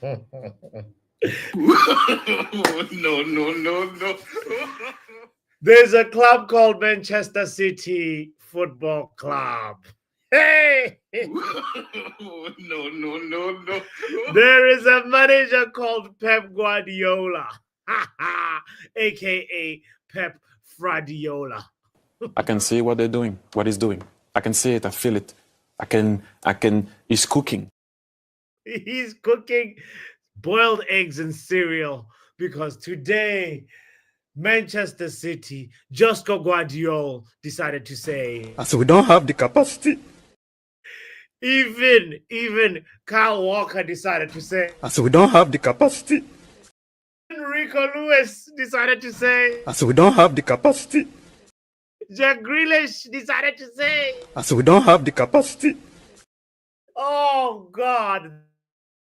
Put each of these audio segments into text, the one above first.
No. There's a club called Manchester City Football Club. Hey! No. There is a manager called Pep Guardiola, aka Pep Fradiola. I can see what they're doing, what he's doing. I can see it, I feel it. He's cooking. He's cooking boiled eggs and cereal because today Manchester City, Josko Guardiola decided to say, so we don't have the capacity. Even Kyle Walker decided to say, so we don't have the capacity. Rico Lewis decided to say, so we don't have the capacity. Jack Grealish decided to say, so we don't have the capacity. Oh God,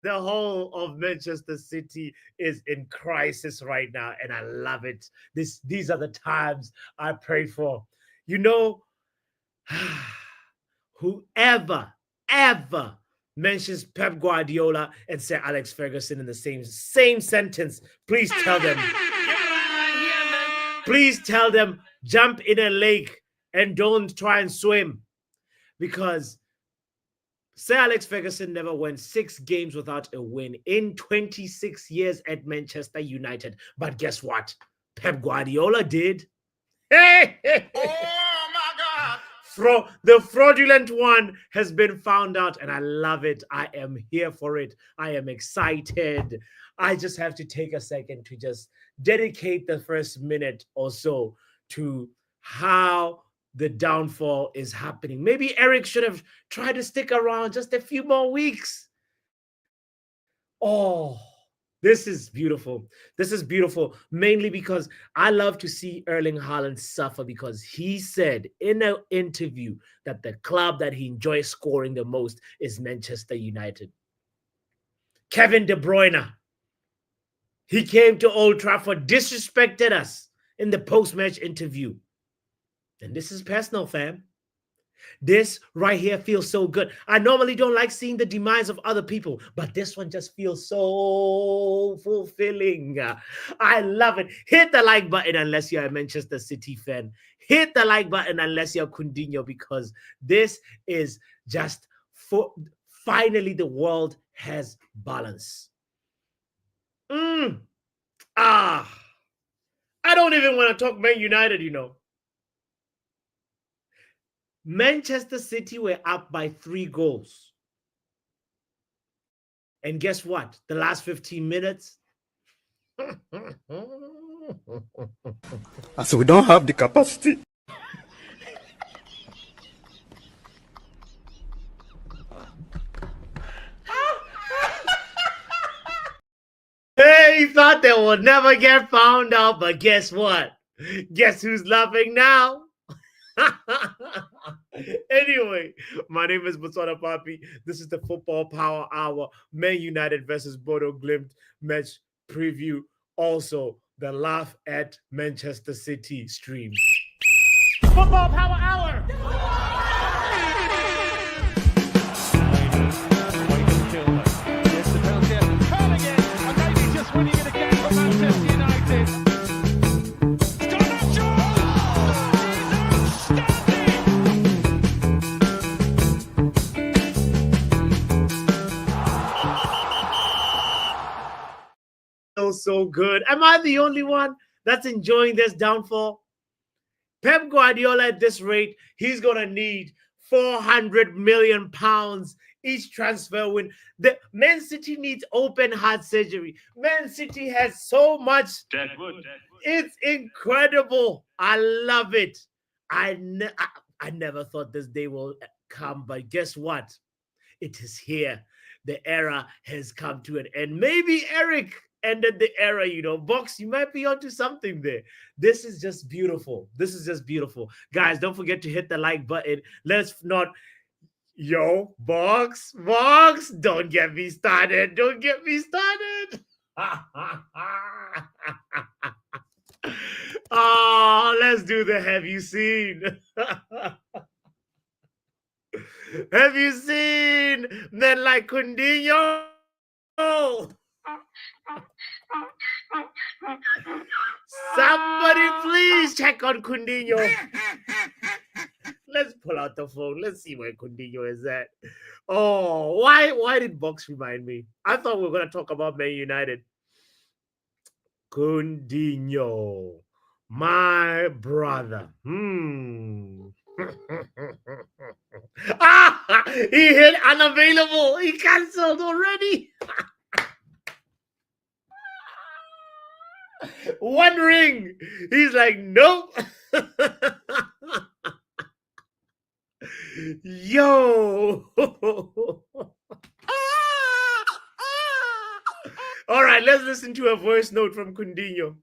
the whole of Manchester City is in crisis right now, and I love it. These are the times I pray for. You know, whoever ever mentions Pep Guardiola and Sir Alex Ferguson in the same sentence, please tell them. Please tell them, jump in a lake and don't try and swim, because Sir Alex Ferguson never went 6 games without a win in 26 years at Manchester United. But guess what? Pep Guardiola did. Hey! Oh my God! The fraudulent one has been found out, and I love it. I am here for it. I am excited. I just have to take a second to just dedicate the first minute or so to how the downfall is happening. Maybe Eric should have tried to stick around just a few more weeks. Oh, this is beautiful. This is beautiful, mainly because I love to see Erling Haaland suffer, because he said in an interview that the club that he enjoys scoring the most is Manchester United. Kevin De Bruyne, he came to Old Trafford, disrespected us in the post-match interview. And this is personal, fam. This right here feels so good. I normally don't like seeing the demise of other people, but this one just feels so fulfilling. I love it. Hit the like button unless you're a Manchester City fan. Hit the like button unless you're Coutinho, because this is just finally the world has balance. I don't even want to talk Man United, you know. Manchester City were up by 3 goals. And guess what? The last 15 minutes. so we don't have the capacity. They thought they would never get found out, but guess what? Guess who's laughing now? Anyway, my name is Botswana Papi. This is the Football Power Hour, Man United versus Bodø Glimt match preview. Also, the Laugh at Manchester City stream. Football Power Hour! Winning it again for Manchester United. So good. Am I the only one that's enjoying this downfall? Pep Guardiola, at this rate, he's gonna need £400 million each transfer win. The Man City needs open heart surgery. Man City has so much. It's incredible. I love it. I never thought this day will come, but guess what? It is here. The era has come to an end. Maybe Eric ended the era, you know. Box, you might be onto something there. This is just beautiful. This is just beautiful. Guys, don't forget to hit the like button. Let's not... Yo, Box, don't get me started. Don't get me started. Oh, let's do the have you seen? Have you seen men like Coutinho? Somebody please check on Coutinho. Let's pull out the phone. Let's see where Coutinho is at. Oh, why did Box remind me? I thought we were going to talk about Man United. Coutinho, my brother. He hit unavailable. He canceled already. One ring. He's like, nope. Yo. All right, let's listen to a voice note from Coutinho.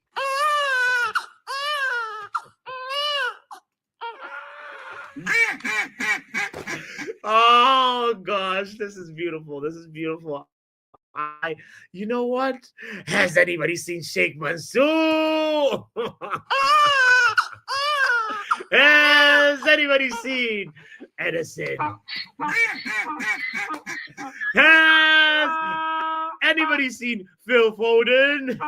Oh gosh, this is beautiful. This is beautiful. You know what? Has anybody seen Sheikh Mansour? Has anybody seen Edison? Has anybody seen Phil Foden?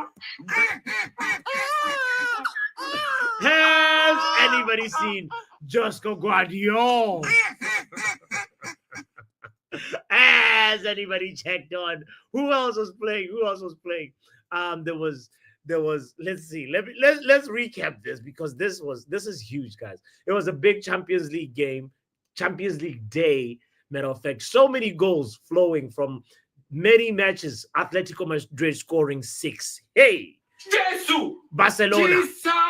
Has anybody seen Josko Guardiola? Has anybody checked on who else was playing? Who else was playing? There was let's see. Let's recap this because this is huge, guys. It was a big Champions League game, Champions League day. Matter of fact, so many goals flowing from many matches. Atletico Madrid scoring 6. Hey, Jesus! Barcelona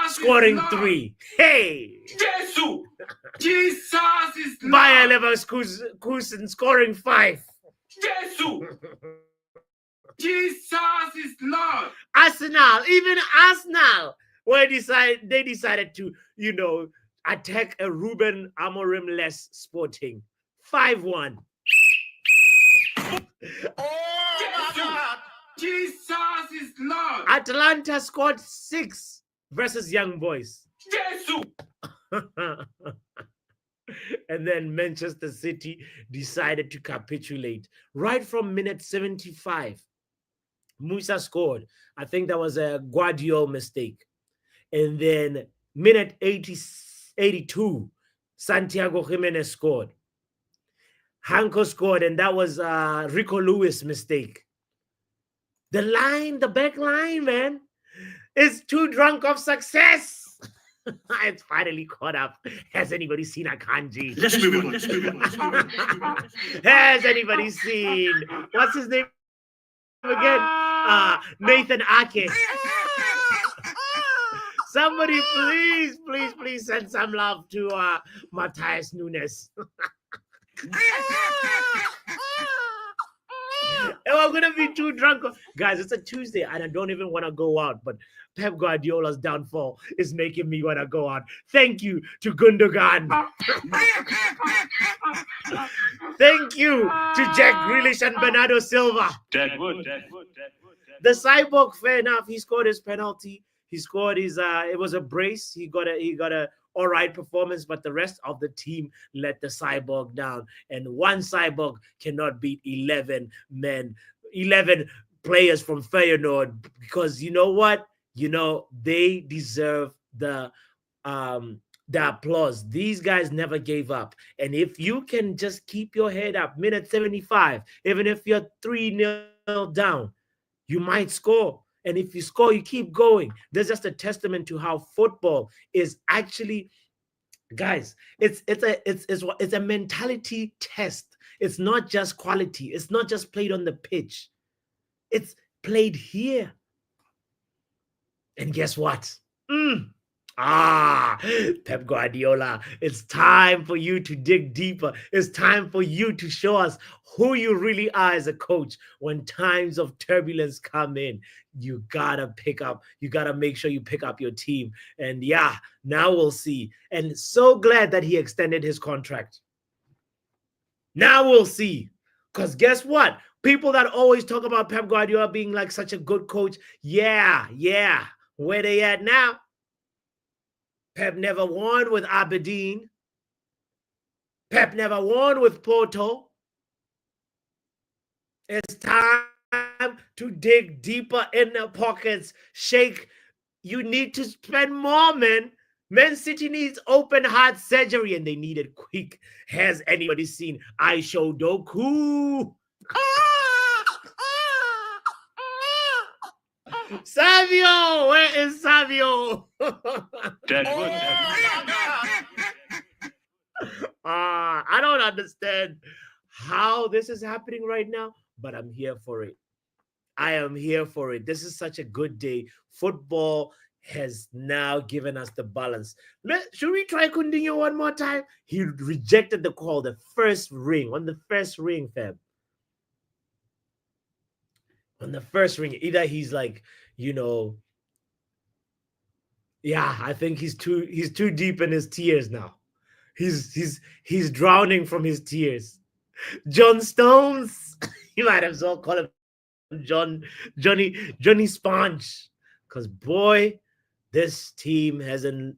scoring 3. Hey, Jesus! Jesus is Bayer Lord! Leverkusen scoring 5. Jesus! Jesus is Lord! Arsenal, even Arsenal, they decided to, attack a Ruben Amorim-less Sporting. 5-1. Oh my God! Jesus is Lord! Atlanta scored 6 versus Young Boys. Jesus! And then Manchester City decided to capitulate. Right from minute 75, Musa scored. I think that was a Guardiola mistake. And then minute 82, Santiago Jimenez scored. Hanko scored, and that was Rico Lewis' mistake. The back line, man, is too drunk of success. It's finally caught up. Has anybody seen Akanji? Let's move on. Has anybody seen, what's his name again? Nathan Ake. Somebody please send some love to Matthias Nunes. I'm gonna be too drunk. Guys, it's a Tuesday and I don't even want to go out, but Pep Guardiola's downfall is making me want to go out. Thank you to Gundogan. Thank you to Jack Grealish and Bernardo Silva. Deadwood. The Cyborg, fair enough, he scored his penalty. He scored his it was a brace. He got a all right performance, but the rest of the team let the Cyborg down. And one Cyborg cannot beat 11 players from Feyenoord, because you know what? They deserve the applause. These guys never gave up. And if you can just keep your head up, minute 75, even if you're 3-0 down, you might score. And if you score, you keep going. There's just a testament to how football is actually, guys, it's a mentality test. It's not just quality. It's not just played on the pitch. It's played here. And guess what? Pep Guardiola, it's time for you to dig deeper. It's time for you to show us who you really are as a coach. When times of turbulence come in, you gotta make sure you pick up your team. And yeah, now we'll see. And so glad that he extended his contract. Now we'll see. Because guess what? People that always talk about Pep Guardiola being like such a good coach, yeah. Where they at now? Pep never won with Aberdeen. Pep never won with Porto. It's time to dig deeper in the pockets. Sheikh, you need to spend more, man. Man City needs open heart surgery and they need it quick. Has anybody seen Aisho Doku? Savio, where is Savio? I don't understand how this is happening right now, but I'm here for it. I am here for it. This is such a good day. Football has now given us the balance. Should we try Coutinho one more time? He rejected the call, the first ring, on the first ring, fam. On the first ring, either he's like, yeah, I think he's too deep in his tears now. He's drowning from his tears. John Stones, you might as well call him Johnny Sponge, because boy, this team hasn't,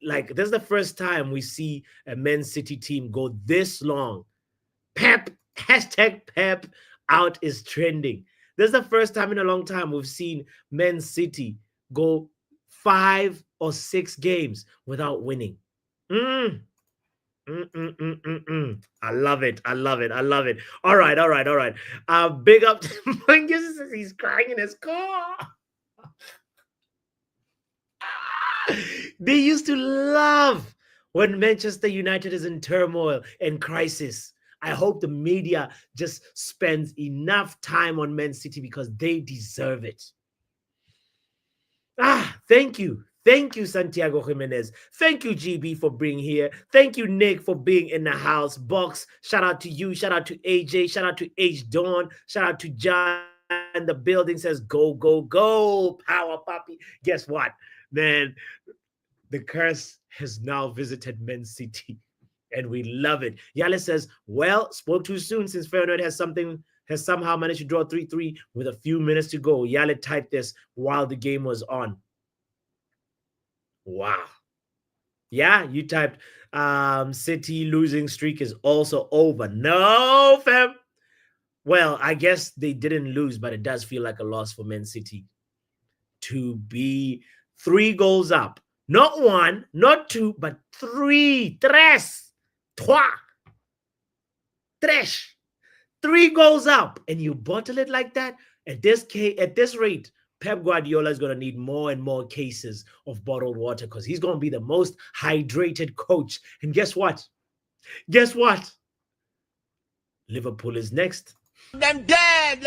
this is the first time we see a Man City team go this long. Pep, #Pep out is trending. This is the first time in a long time we've seen Man City go 5 or 6 games without winning. I love it. I love it. All right. Big up to Mangus. He's crying in his car. They used to love when Manchester United is in turmoil and crisis. I hope the media just spends enough time on Man City because they deserve it. Thank you. Thank you, Santiago Jimenez. Thank you, GB, for being here. Thank you, Nick, for being in the house. Box, shout out to you. Shout out to AJ. Shout out to H. Dawn. Shout out to John. The building says, go, go, go. Power, Papi. Guess what, man? The curse has now visited Man City, and we love it. Yale says, well, spoke too soon since Feyenoord has somehow managed to draw 3-3 with a few minutes to go. Yale typed this while the game was on. Wow. Yeah, you typed City losing streak is also over. No, fam. Well, I guess they didn't lose, but it does feel like a loss for Man City to be 3 goals up. Not 1, not 2, but 3. 3 goals up, and you bottle it like that. At this rate, Pep Guardiola is going to need more and more cases of bottled water because he's going to be the most hydrated coach. And guess what? Liverpool is next. Them dead.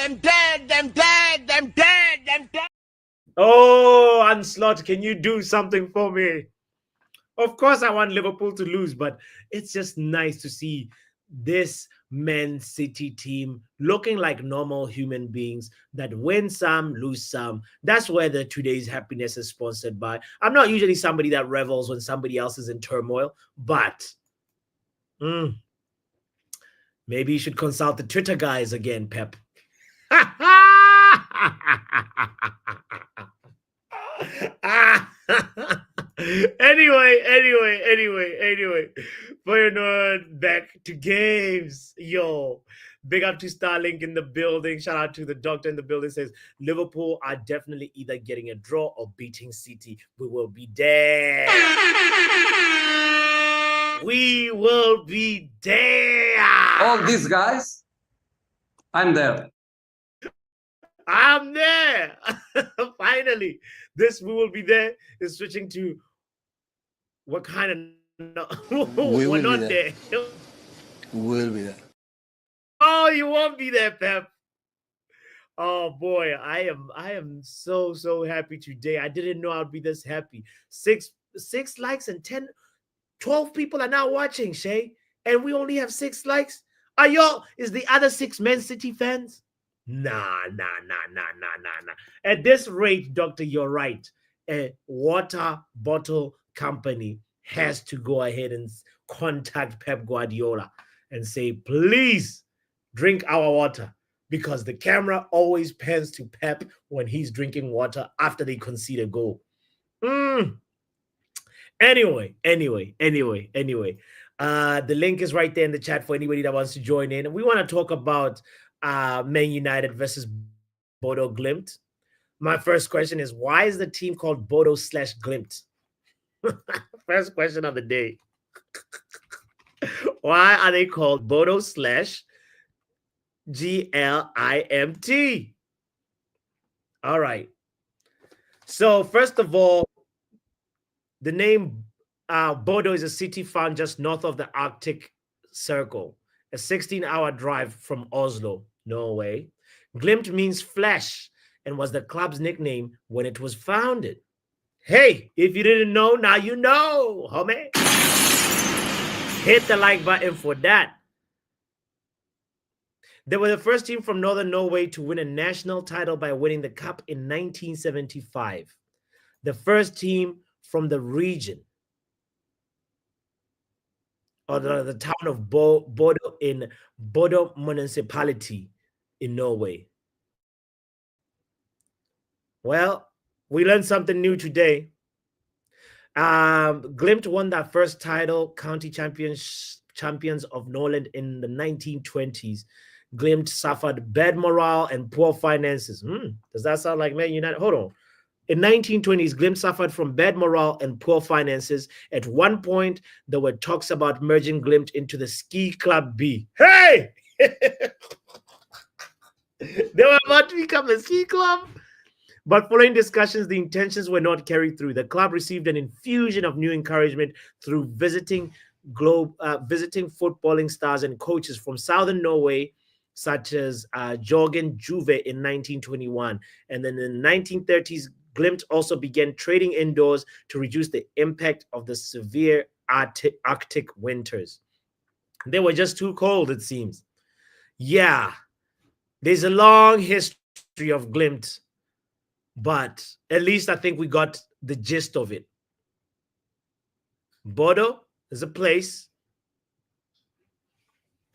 Oh, Onslaught, can you do something for me? Of course, I want Liverpool to lose, but it's just nice to see this Man City team looking like normal human beings that win some, lose some. That's where the today's happiness is sponsored by. I'm not usually somebody that revels when somebody else is in turmoil, but maybe you should consult the Twitter guys again, Pep. Anyway. Feyenoord back to games. Yo, big up to Starlink in the building. Shout out to the doctor in the building. Says Liverpool are definitely either getting a draw or beating City. We will be there. We will be there. All these guys, I'm there. I'm there. Finally, this we will be there is switching to what kind of we're not there. We will be there. Oh, you won't be there, Pep. Oh boy, I am so happy today. I didn't know I'd be this happy. 6 likes and 12 people are now watching, Shay, and we only have 6 likes. Is the other 6 Man City fans? Nah. At this rate, Doctor, you're right. A water bottle company has to go ahead and contact Pep Guardiola and say, please drink our water, because the camera always pans to Pep when he's drinking water after they concede a goal. Anyway. The link is right there in the chat for anybody that wants to join in. And we want to talk about Man United versus Bodø Glimt. My first question is, why is the team called Bodø/Glimt? First question of the day. Why are they called Bodø/Glimt? All right. So first of all, the name Bodø is a city found just north of the Arctic Circle, a 16-hour drive from Oslo, Norway. Glimt means flesh and was the club's nickname when it was founded. Hey, if you didn't know, now you know, homie. Hit the like button for that. They were the first team from Northern Norway to win a national title by winning the cup in 1975. The first team from the region, or the town of Bodø in Bodø municipality in Norway. Well, we learned something new today. Glimt won that first title, county champions of Norland in the 1920s. Glimt suffered bad morale and poor finances. Does that sound like Man United? Hold on. In 1920s, Glimt suffered from bad morale and poor finances. At one point, there were talks about merging Glimt into the Ski Club B. Hey! They were about to become a ski club. But following discussions, the intentions were not carried through. The club received an infusion of new encouragement through visiting footballing stars and coaches from southern Norway, such as Jørgen Juve in 1921. And then in the 1930s, Glimt also began trading indoors to reduce the impact of the severe Arctic winters. They were just too cold, it seems. Yeah, there's a long history of Glimt, but at least I think we got the gist of it. Bodø is a place,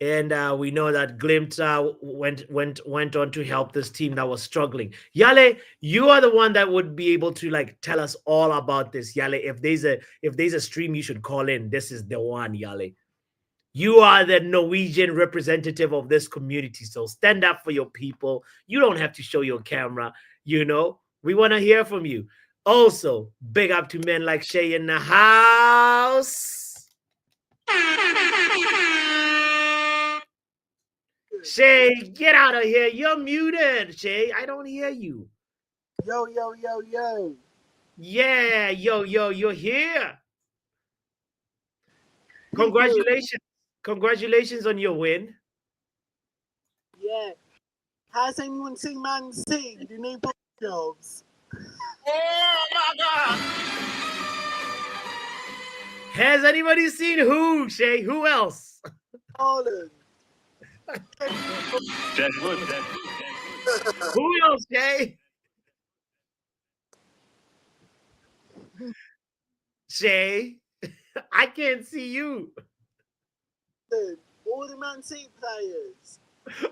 and we know that Glimt went on to help this team that was struggling. Yale, you are the one that would be able to like tell us all about this. Yale, if there's a stream you should call in, this is the one. Yale, you are the Norwegian representative of this community, so stand up for your people. You don't have to show your camera. You know, we want to hear from you. Also, big up to men like Shay in the house. Shay, get out of here. You're muted, Shay. I don't hear you. Yo, yo, yo, yo. Yeah, yo, you're here. Congratulations. Congratulations on your win. Yeah. Has anyone seen Man City? The new jobs. Oh my God! Has anybody seen who, Shay? Who else? Holland. Who else, Shay? Shay, I can't see you. All the Man City players.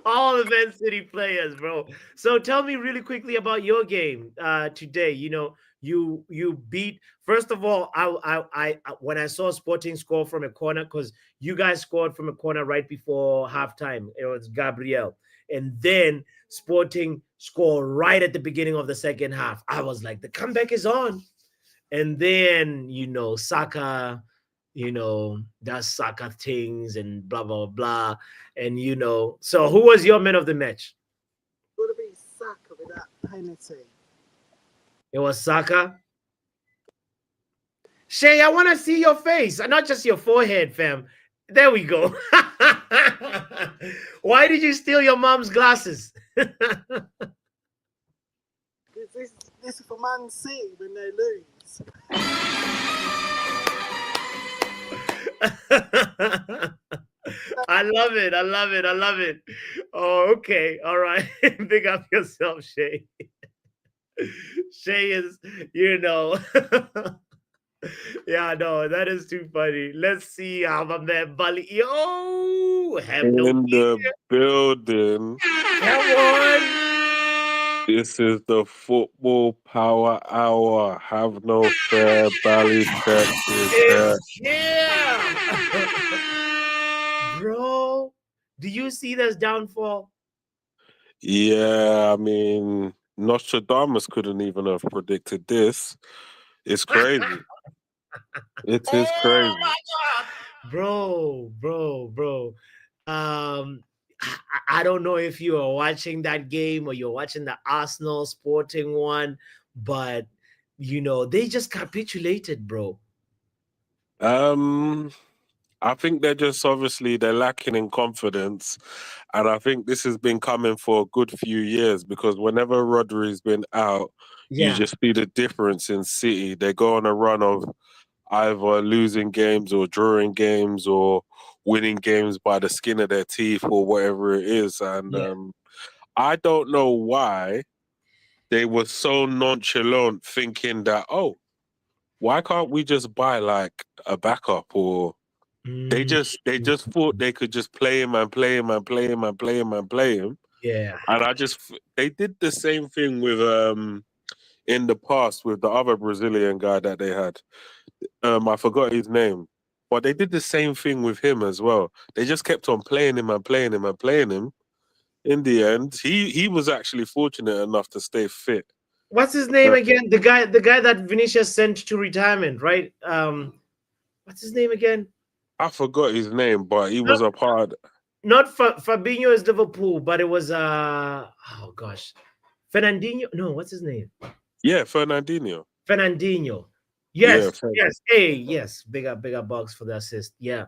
All the Man City players, bro. So tell me really quickly about your game today. You know, you beat. First of all, I when I saw Sporting score from a corner, because you guys scored from a corner right before halftime. It was Gabriel, and then Sporting scored right at the beginning of the second half. I was like, the comeback is on. And then, you know, Saka, you know, does Saka things and blah, blah, blah. And, you know, so who was your man of the match? Would have been Saka with that penalty. It was Saka. Shay, I want to see your face, and not just your forehead, fam. There we go. Why did you steal your mom's glasses? This is for Man City when they lose. I love it. I love it. I love it. Oh, okay. All right. Big up yourself, Shay. Shay is, you know. Yeah, no, that is too funny. Let's see how my man Bali. Yo, have no In the fear. building. Come on. This is the Football Power Hour. Have no fear. Bally Check is here. It's here. Bro, do you see this downfall? Yeah, I mean, Nostradamus couldn't even have predicted this. It's crazy. It is Oh crazy. my God! Bro. I don't know if you are watching that game or you're watching the Arsenal Sporting one, but they just capitulated, bro. Um, I think they're lacking in confidence, and I think this has been coming for a good few years because whenever Rodri's been out, you Yeah, just see the difference in City. They go on a run of either losing games or drawing games or winning games by the skin of their teeth or whatever it is, and yeah. I don't know why they were so nonchalant, thinking that why can't we just buy like a backup or Mm, they just thought they could just play him and play him and play him and play him and play him. yeah, And they did the same thing with in the past with the other Brazilian guy that they had. I forgot his name. But they did the same thing with him as well. They just kept on playing him and playing him and playing him. In the end, he was actually fortunate enough to stay fit. what's his name But again? The guy that Vinicius sent to retirement, right? What's his name again? I forgot his name, but he Not was a part. not Fabinho is Liverpool, but it was oh gosh, Fernandinho. No, what's his name? Yeah, Fernandinho. Fernandinho. Yeah, Yes. Hey, yes. Bigger bucks for the assist. Yeah.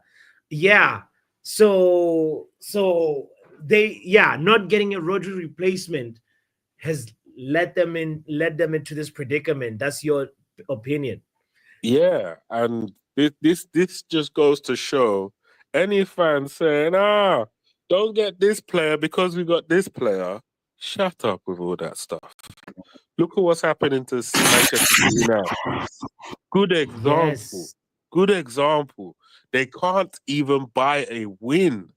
Yeah. So not getting a Rodri replacement has led them into this predicament. That's your opinion. yeah, and this just goes to show any fan saying, don't get this player because we got this player. Shut up with all that stuff. Look at what's happening to Manchester City now. Good example. Yes. Good example. They can't even buy a win.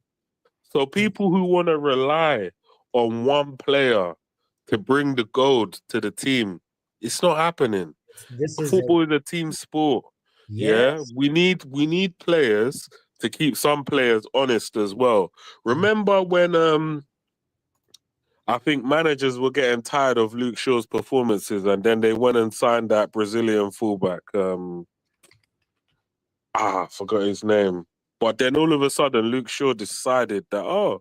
So people who want to rely on one player to bring the gold to the team, it's not happening. This is it. Football is a team sport. Yeah, Yes. we need players to keep some players honest as well. Remember when I think managers were getting tired of Luke Shaw's performances and then they went and signed that Brazilian fullback. I forgot his name. But then all of a sudden Luke Shaw decided that,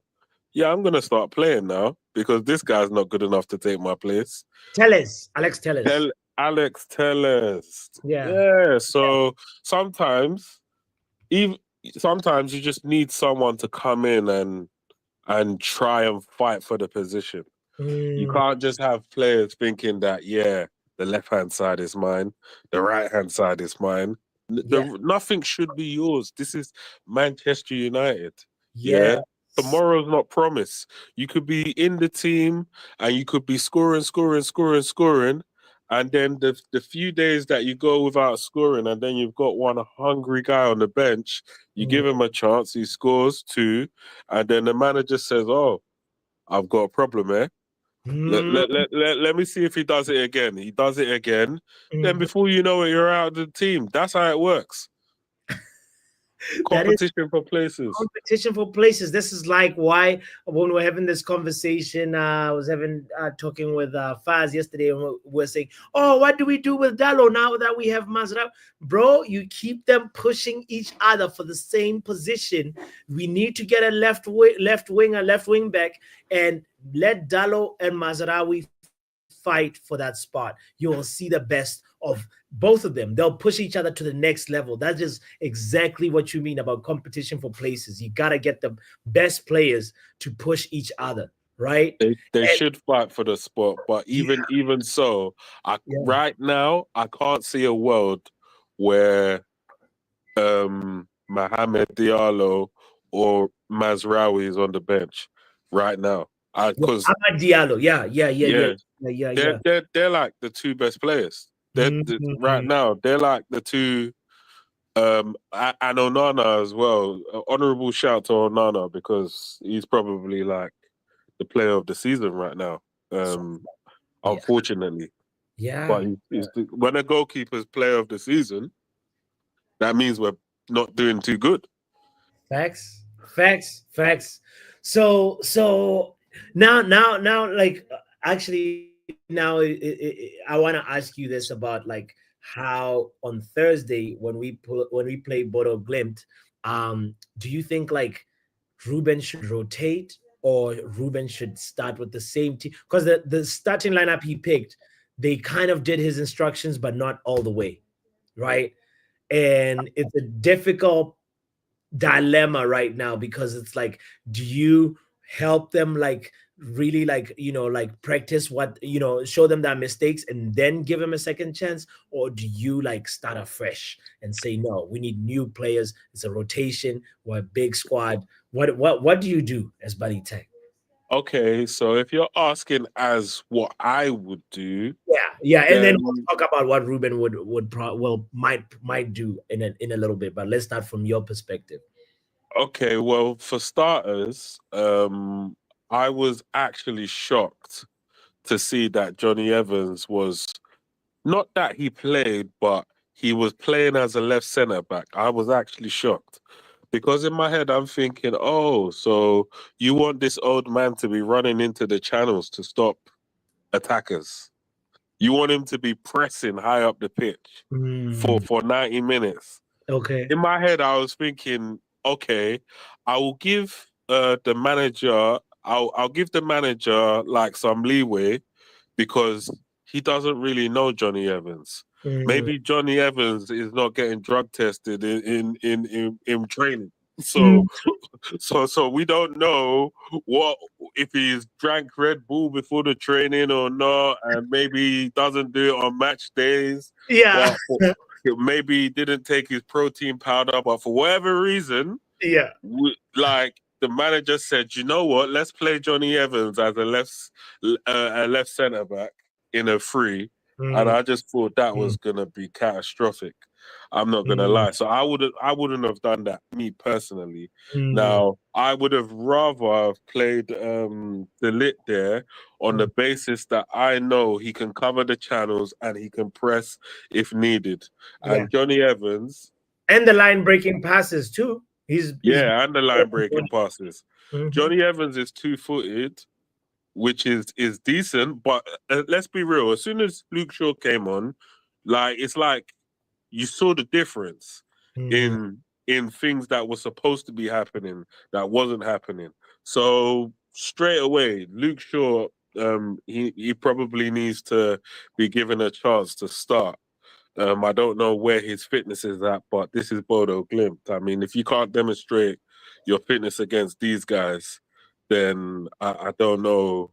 yeah, I'm gonna start playing now because this guy's not good enough to take my place. Alex Tellez. Tell Alex Tellez. Yeah. Yeah, so sometimes even sometimes you just need someone to come in and try and fight for the position. You Mm, can't just have players thinking that, yeah, the left hand side is mine, the right hand side is mine. yeah. Nothing should be yours. This is Manchester United. Yeah. Yeah. Tomorrow's not promised. You could be in the team and you could be scoring. And then the few days that you go without scoring, and then you've got one hungry guy on the bench, you Mm, give him a chance, he scores two, and then the manager says, oh, I've got a problem, eh? mm, Let me see if he does it again. He does it again. Then mm. before you know it, you're out of the team. That's how it works. That is Competition for places. competition for places. This is like why when we're having this conversation, I was talking with Faz yesterday, and we're saying, "Oh, what do we do with Dallo now that we have Mazra?" Bro, you keep them pushing each other for the same position. We need to get a left wing back, and let Dallo and Mazraoui fight for that spot. You will see the best of both of them. They'll push each other to the next level. That's just exactly what you mean about competition for places. You got to get the best players to push each other, right? They And should fight for the spot, but even so, yeah, right now I can't see a world where Mohamed Diallo or Mazraoui is on the bench right now. Because Amad Diallo. yeah, Yeah. they're like the two best players. Right Mhm. now they're like the two. And Onana as well. Honorable shout to Onana because he's probably like the player of the season right now. Yeah. Unfortunately, Yeah. but when a goalkeeper's player of the season, that means we're not doing too good. Facts. So Now, like actually, now I want to ask you this about like how on Thursday when we play Bodø Glimt, do you think like Ruben should rotate or Ruben should start with the same team? Because the starting lineup he picked, they kind of did his instructions, but not all the way, right? And it's a difficult dilemma right now because it's like, do you help them like really like like practice what show them their mistakes and then give them a second chance, or do you like start afresh and say no, we need new players, it's a rotation, we're a big squad? What do you do as Buddy Tech? Okay, so if you're asking as what I would do, Yeah, and then then we'll talk about what Ruben might do in a little bit, but let's start from your perspective. okay, well, for starters, I was actually shocked to see that Johnny Evans was not that he played, but he was playing as a left centre back. I was actually shocked because in my head I'm thinking, oh, so you want this old man to be running into the channels to stop attackers? You want him to be pressing high up the pitch for 90 minutes? Okay. In my head, I was thinking, okay, I will give the manager, I'll give the manager like some leeway because he doesn't really know Johnny Evans. Maybe Johnny Evans is not getting drug tested in training. So we don't know what if he's drank Red Bull before the training or not, and maybe he doesn't do it on match days. Yeah. But maybe he didn't take his protein powder, but for whatever reason, Yeah. like the manager said, you know what? Let's play Johnny Evans as a left centre back in a free, and I just thought that was gonna be catastrophic. I'm not gonna lie. So I wouldn't have done that, me personally. Now I would have rather played the lit there on the basis that I know he can cover the channels and he can press if needed. And Johnny Evans, and the line breaking passes too. He's and the line breaking passes. Mhm. Johnny Evans is 2-footed, which is decent, but let's be real. As soon as Luke Shaw came on, like it's like you saw the difference in things that were supposed to be happening that wasn't happening. So straight away, Luke Shaw, he probably needs to be given a chance to start. I don't know where his fitness is at, but this is Bodø Glimt. I mean, if you can't demonstrate your fitness against these guys, then I don't know.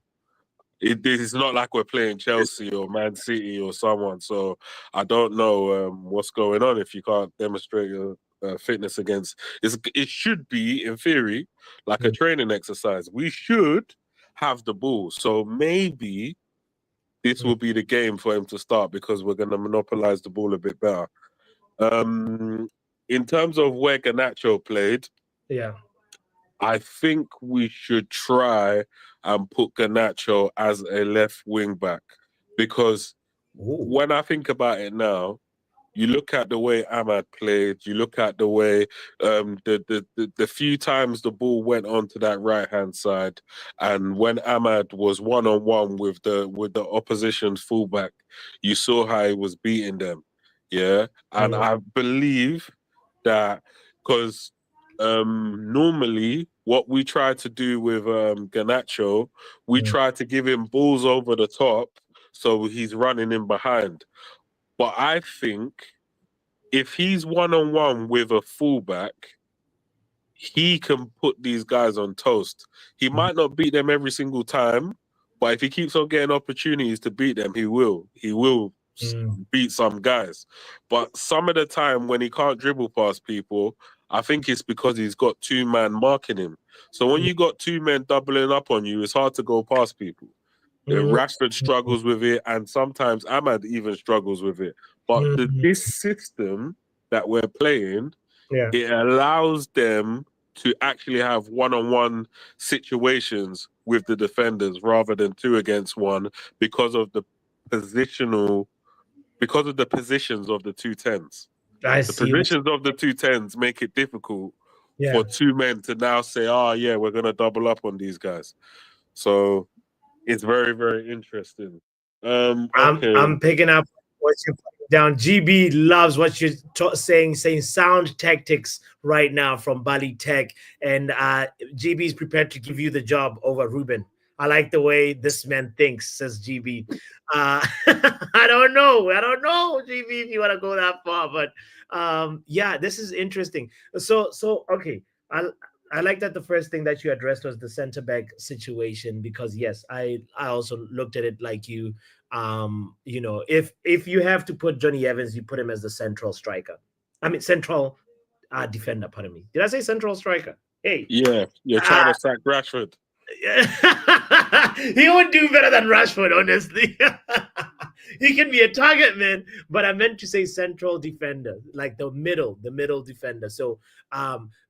It's not like we're playing Chelsea or Man City or someone. So I don't know what's going on if you can't demonstrate your fitness against. It should be, in theory, like a training exercise. We should have the ball. So maybe this will be the game for him to start because we're going to monopolize the ball a bit better. In terms of where Garnacho played, I think we should try and put Garnacho as a left wing back because when I think about it now, you look at the way Ahmad played, you look at the way the few times the ball went onto that right hand side, and when Ahmad was one-on-one with the opposition's fullback, you saw how he was beating them. Yeah. And I believe that because normally what we try to do with Garnacho, we try to give him balls over the top so he's running in behind. But I think if he's one-on-one with a fullback, he can put these guys on toast. He might not beat them every single time, but if he keeps on getting opportunities to beat them, he will. He will beat some guys. But some of the time when he can't dribble past people, I think it's because he's got two men marking him. So when you got two men doubling up on you, it's hard to go past people. Rashford struggles with it, and sometimes Ahmad even struggles with it. But this system that we're playing, it allows them to actually have one-on-one situations with the defenders rather than 2 against 1 because of the positions of the 2 10s. The positions of the 2 10s make it difficult for 2 men to now say, oh, yeah, we're going to double up on these guys. So it's very, very interesting. Okay. I'm picking up what you're putting down. GB loves what you're saying sound tactics right now from Bali Tech, and GB is prepared to give you the job over Ruben. I like the way this man thinks, says GB. I don't know, GB, if you want to go that far, but yeah, this is interesting. So okay, I like that the first thing that you addressed was the center back situation, because yes, I also looked at it like you. You know, if you have to put Johnny Evans, you put him as the central striker. I mean, central defender. Pardon me. Did I say central striker? Hey, Yeah, you're trying to sack Rashford. he would do better than Rashford, honestly. He can be a target man, but I meant to say central defender, like the middle defender. So,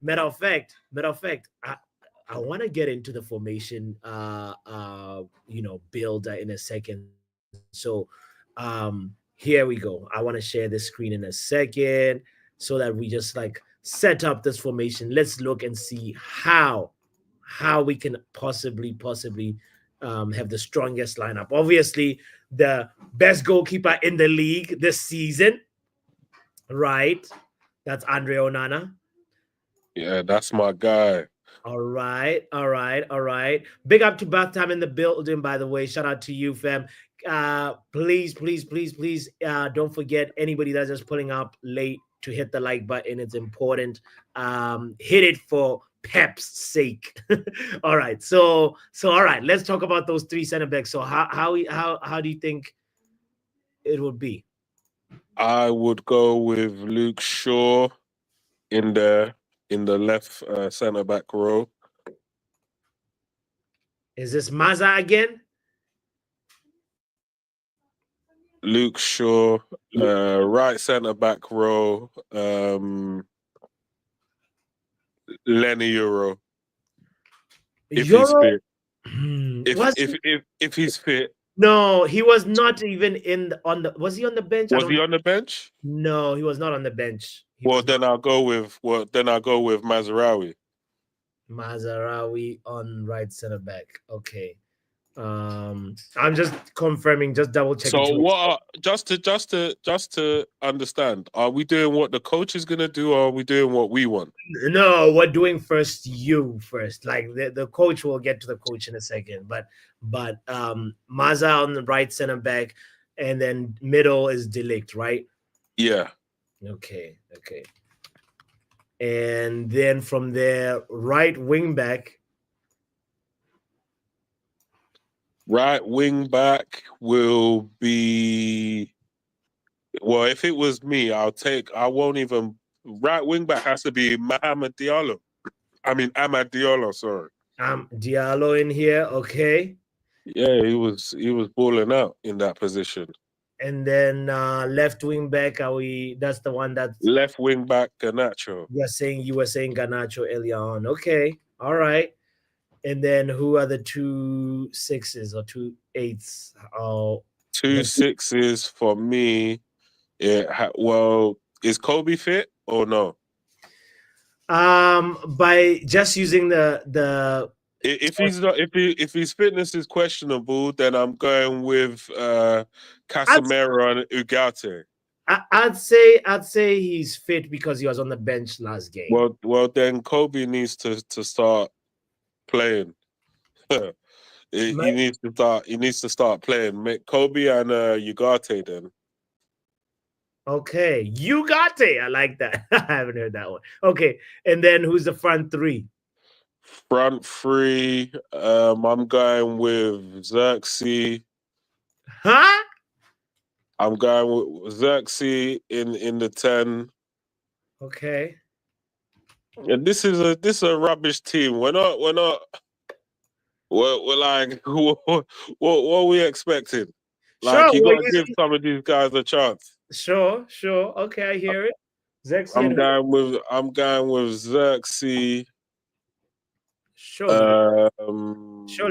matter of fact, I want to get into the formation, builder in a second. So, here we go. I want to share this screen in a second so that we just like set up this formation. Let's look and see how we can possibly have the strongest lineup. Obviously, the best goalkeeper in the league this season, right? That's Andre Onana. Yeah, that's my guy. All right. Big up to Batham in the building, by the way. Shout out to you, fam. Please, don't forget, anybody that's just pulling up late, to hit the like button. It's important. Hit it for Pep's sake. All right. So all right, let's talk about those three center backs. So how do you think it would be? I would go with Luke Shaw in the left center back row. Is this Maza again? Luke Shaw, right center back row. Lenny Euro. If he's fit. If he's fit. No, he was not even was he on the bench? Was he on the bench? No, he was not on the bench. Then I'll go with Mazraoui. Mazraoui on right center back. Okay. I'm just confirming, just double checking. So just to understand, are we doing what the coach is gonna do, or are we doing what we want? No, we're doing you first. Like the coach will get to the coach in a second, but Maza on the right center back, and then middle is De Ligt, right? Yeah. Okay. And then from there, right wing back. Right wing back will be, well, if it was me, right wing back has to be Amad Diallo, sorry. Diallo in here, okay. Yeah, he was balling out in that position. And then left wing back, that's the one that's left wing back, Garnacho. You were saying Garnacho earlier on. Okay, all right. And then who are the 2 6s or 2 8s? 2 6s for me. Yeah, well, is Kobe fit or no? By just using the if his fitness is questionable, then I'm going with Casemiro and Ugarte. I'd say he's fit because he was on the bench last game. Well, then Kobe needs to start playing. He needs to start playing. Make Kobe and Ugarte then. Okay, Ugarte. I like that. I haven't heard that one. Okay, and then who's the front three? Front three. I'm going with Xerxes. Huh? I'm going with Xerxes in the 10. Okay. And this is a rubbish team. We're like, what are we expecting? Like, you gotta give some of these guys a chance. Sure. Okay, I hear it. Xerxes. I'm going with Xerxes. Surely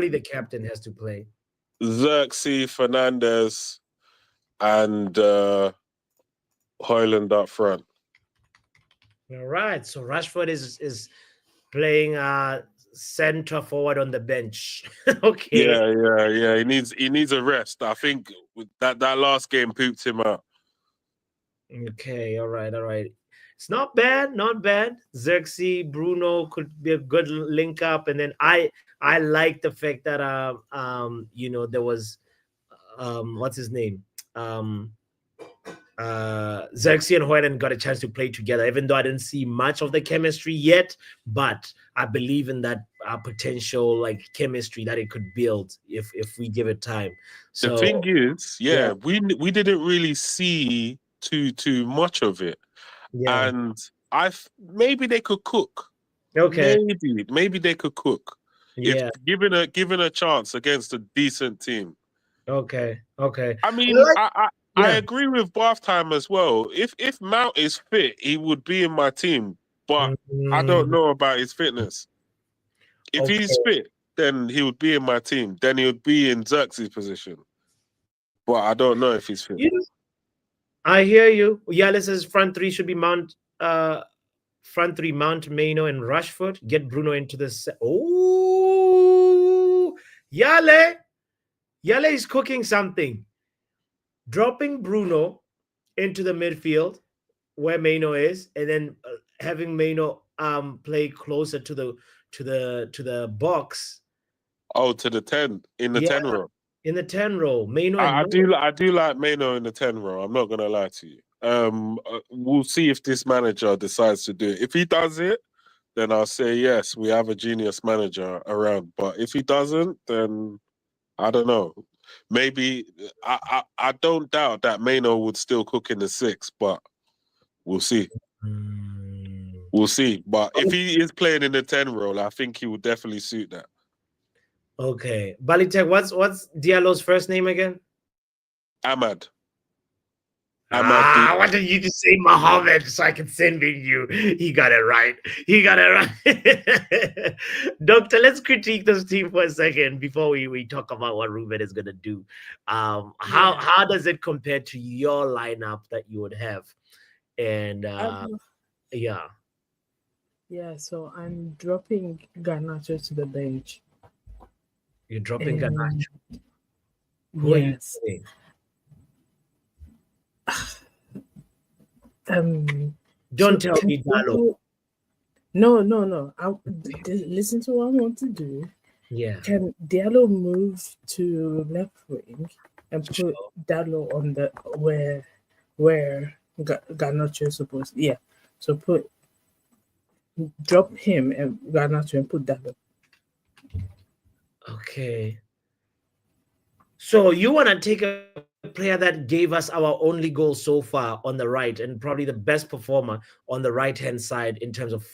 the captain has to play. Xerxes, Fernandez, and Højlund up front. All right. So Rashford is playing center forward on the bench. Okay. Yeah. He needs a rest. I think that last game pooped him out. Okay. All right. It's not bad. Xerxes, Bruno could be a good link up, and then I like the fact that there was what's his name? Xerxes and Hoyland got a chance to play together, even though I didn't see much of the chemistry yet, but I believe in that potential like chemistry that it could build if we give it time. So the thing is, we didn't really see too much of it. yeah. And maybe they could cook. Okay. Maybe they could cook. Yeah. If given a chance against a decent team. Okay. I mean, I agree with Bath Time as well. If Mount is fit, he would be in my team. But I don't know about his fitness. If he's fit, then he would be in my team. Then he would be in Xerxes' position. But I don't know if he's fit. I hear you. Yale says front three should be Mount, Mano, and Rashford. Get Bruno into the Yale is cooking something. Dropping Bruno into the midfield where Mano is, and then having Mano play closer to the box. Oh, to the 10 in the 10 row. In the 10 row, Mano. I do like Mano in the 10 row. I'm not gonna lie to you. We'll see if this manager decides to do it. If he does it, then I'll say yes, we have a genius manager around. But if he doesn't, then I don't know. Maybe I don't doubt that Mano would still cook in the 6, but we'll see. We'll see. But if he is playing in the 10 role, I think he would definitely suit that. Okay. Balitek, what's Diallo's first name again? Ahmad. I wanted you to say Mohammed so I can send it you. He got it right. Doctor, let's critique this team for a second before we talk about what Ruben is going to do. How does it compare to your lineup that you would have? And yeah, so I'm dropping Garnacho to the bench. You're dropping Garnacho? Yes. Don't tell me Diallo. No. Listen to what I want to do. Yeah. Can Diallo move to left wing and put Diallo on the where Garnacho is supposed to? Yeah. So drop him and Garnacho and put Diallo. Okay. So you want to take a player that gave us our only goal so far on the right, and probably the best performer on the right-hand side in terms of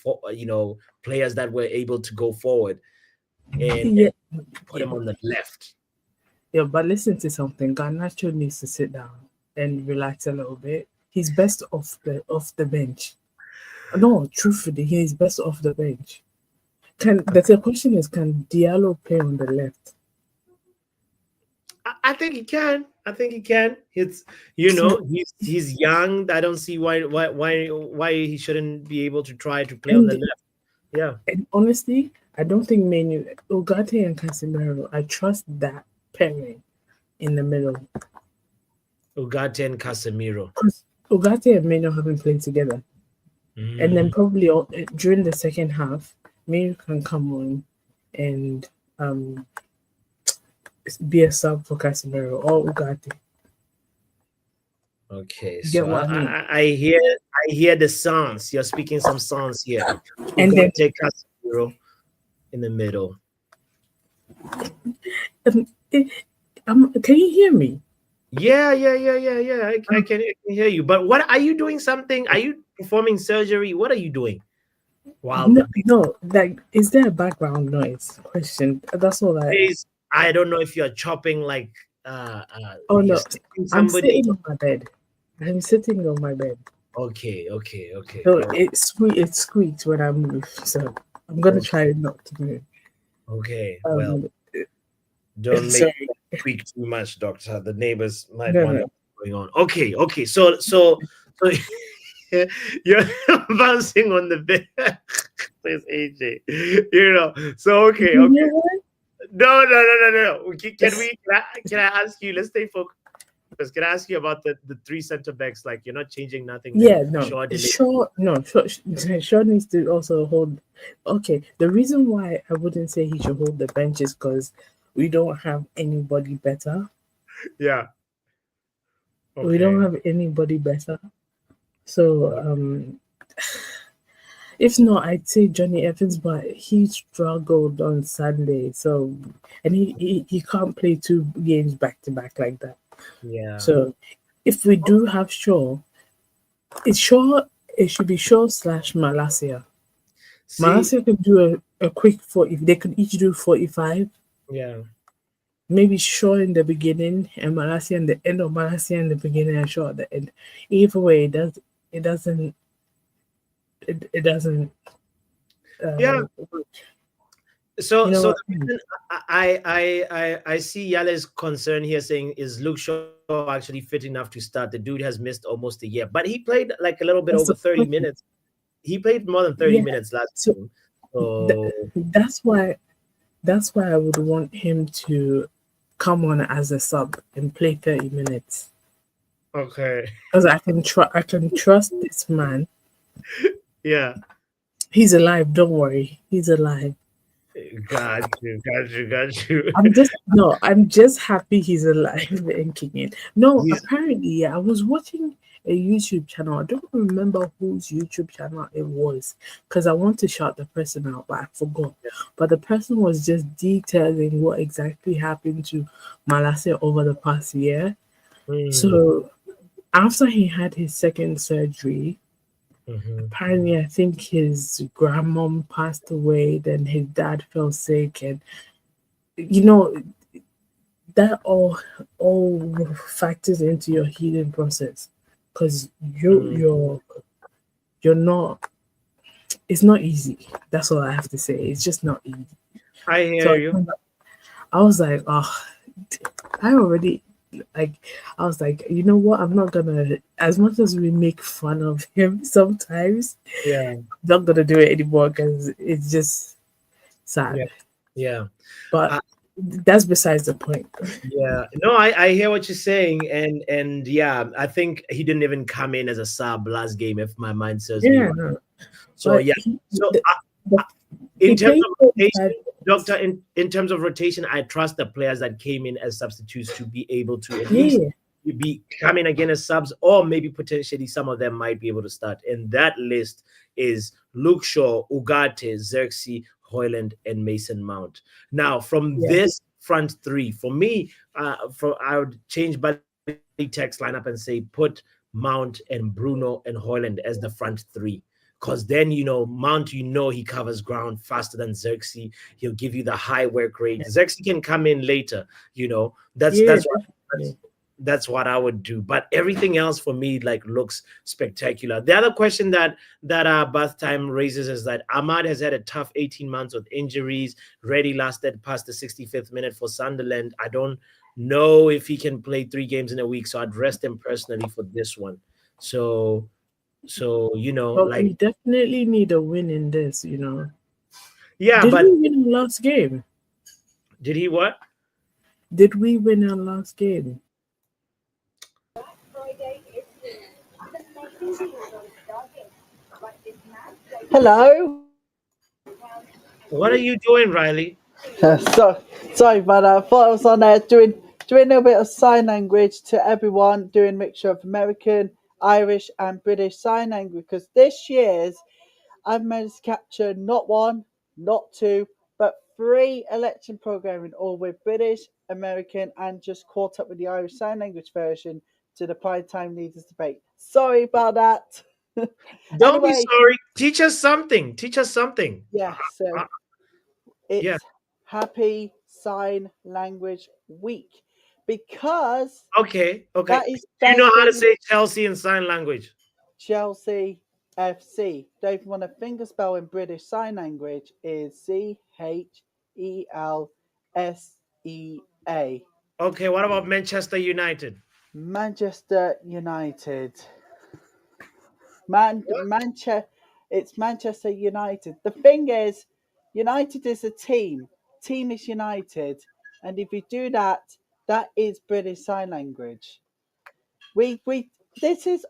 players that were able to go forward, and put him on the left. Yeah, but listen to something. Garnacho needs to sit down and relax a little bit. He's best off the bench. No, truthfully, he's best off the bench. The question is, can Diallo play on the left? I think he can. It's he's young. I don't see why he shouldn't be able to try to play on the left. Yeah. And honestly, I don't think Ugarte and Casemiro, I trust that pairing in the middle. Ugarte and Casemiro. Ugarte and Meno haven't played together. And then probably during the second half, Meno can come on and be a sub for Casemiro or Ugarte. Okay, so I hear the sounds. You're speaking some sounds here. And then take Casemiro in the middle. Can you hear me? Yeah. I can hear you. But what are you doing? Something? Are you performing surgery? What are you doing? Wow. No. Like, is there a background noise? Question. That's all. I don't know if you're chopping like. Oh no! I'm sitting on my bed. I'm sitting on my bed. Okay. So it squeaks when I move. So I'm gonna try not to move. Okay. Well, don't make it squeak too much, Doctor. The neighbors might want what's going on. Okay. So You're bouncing on the bed. Says AJ. You know. So okay. You know what? No. Can I ask you? Let's stay focused. Can I ask you about the three center backs? Like you're not changing nothing. Yeah, then no, Shaw, Delay. Shaw needs to also hold. Okay, the reason why I wouldn't say he should hold the bench is because we don't have anybody better. Yeah. We don't Okay. have anybody better. So, if not, I'd say Johnny Evans, but he struggled on Sunday. So, and he can't play 2 games back to back like that. Yeah. So, if we do have Shaw, it should be Shaw / Malacia. See, Malacia could do a quick 40. They could each do 45. yeah. Maybe Shaw in the beginning and Malacia in the end, or Malacia in the beginning and Shaw at the end. Either way, it doesn't. Yeah. Work. So You know so what the I mean? reason I see Yale's concern here saying, is Luke Shaw actually fit enough to start? The dude has missed almost a year, but he played like a little bit That's over the 30 point. minutes. He played more than 30 Yeah. minutes last So game. So that's why I would want him to come on as a sub and play 30 minutes. okay. Because I can trust this man. Yeah. He's alive, don't worry. He's alive. Got you. I'm just happy he's alive and kicking. No, He's apparently, yeah, I was watching a YouTube channel. I don't remember whose YouTube channel it was because I want to shout the person out, but I forgot. But the person was just detailing what exactly happened to Malacia over the past year. So after he had his second surgery, apparently I think his grandmom passed away, then his dad fell sick, and you know that all factors into your healing process because you're not, it's not easy. That's all I have to say. It's just not easy. I hear So you. I was like, oh, I already like, I was like, you know what? I'm not gonna, as much as we make fun of him sometimes, Yeah. I'm not gonna do it anymore because it's just sad. Yeah. But that's besides the point. Yeah, no, I hear what you're saying, and yeah, I think he didn't even come in as a sub last game, if my mind serves me Yeah, right. no. So But yeah, so he in terms played of rotation, 45. Doctor, in terms of rotation, I trust the players that came in as substitutes to be able to at least be coming again as subs, or maybe potentially some of them might be able to start. And that list is Luke Shaw, Ugarte, Xerxes, Hoyland, and Mason Mount. Now, from this front three, for me, I would change Buddy Tech's lineup and say put Mount and Bruno and Hoyland as the front three. Because then, Mount, he covers ground faster than Xerxes. He'll give you the high work rate. Xerxes can come in later, that's what I would do. But everything else for me looks spectacular. The other question that Bath Time raises is that Ahmad has had a tough 18 months with injuries. Reddy lasted past the 65th minute for Sunderland. I don't know if he can play 3 games in a week, so I'd rest him personally for this one. So we definitely need a win in this, Yeah, Did but we win our last game? Did he what? Did we win our last game? Hello. What are you doing, Riley? Sorry, but I thought I was on there doing a little bit of sign language to everyone, doing a mixture of American, Irish, and British sign language. Because this year's, I've managed to capture not 1, not 2, but 3 election programming, all with British, American, and just caught up with the Irish sign language version to the prime time leaders debate. Sorry about that. Don't be sorry. Teach us something. Yeah, so it's Happy Sign Language Week because okay. That is Do you know how to say Chelsea in sign language? Chelsea FC. Don't want to finger spell in British Sign Language is CHELSEA. Okay, what about Manchester United? Manchester United. It's Manchester United. The thing is, United is a team. Team is united, and if you do that, that is British Sign Language. We this is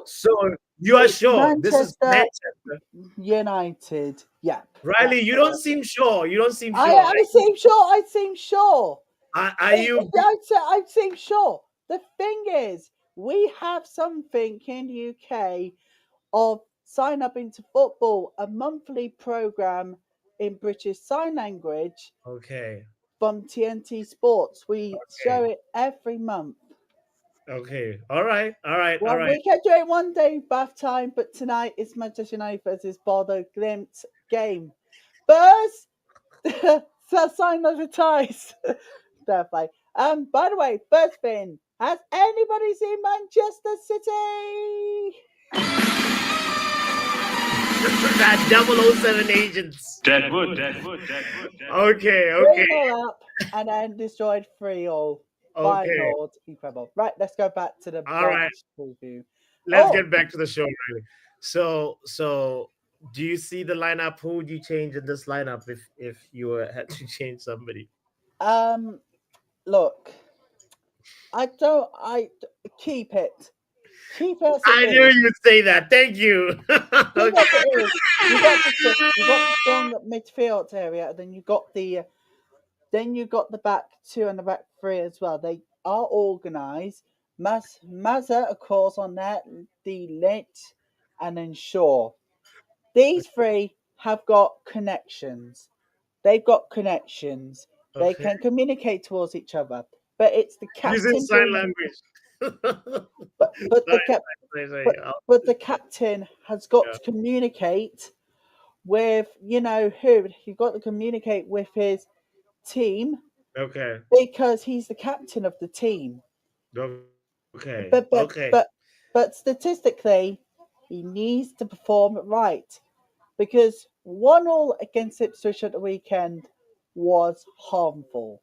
So you are it's sure this is Manchester Manchester? United. Yep. Riley, you don't seem sure. You don't seem sure. I seem sure. I seem sure. Are you? I seem sure. The thing is, we have something in the UK of Sign Up into Football, a monthly program in British Sign Language Okay. from TNT Sports. We show it every month. Okay. All right. All right. Well, All right. we can do it one day bath time, but tonight is Manchester United versus Bodø Glimt game. First, so sign of the ties. Fair play. By the way, first thing, has anybody seen Manchester City? That 007 agents. Deadwood. Okay. Okay. 3-0 up and then destroyed 3-0. By Okay. Lord, incredible. Right, let's go back to the All right. preview. Let's get back to the show, really. So do you see the lineup? Who would you change in this lineup if you had to change somebody? Look, I keep it. Keep it. I knew you'd say that. Thank you. Keep it as it is. You got the strong midfield area, then you got the back two and the back three as well. They are organised. Mazza, of course, on that, the Lit, and then Shaw. These three have got connections. They've got connections. They Okay. can communicate towards each other. But it's the captain. Using sign language. But the captain has got to communicate with, who? He's got to communicate with his team. Okay. Because he's the captain of the team. Okay. But statistically, he needs to perform right. Because 1-1 against Ipswich at the weekend was harmful.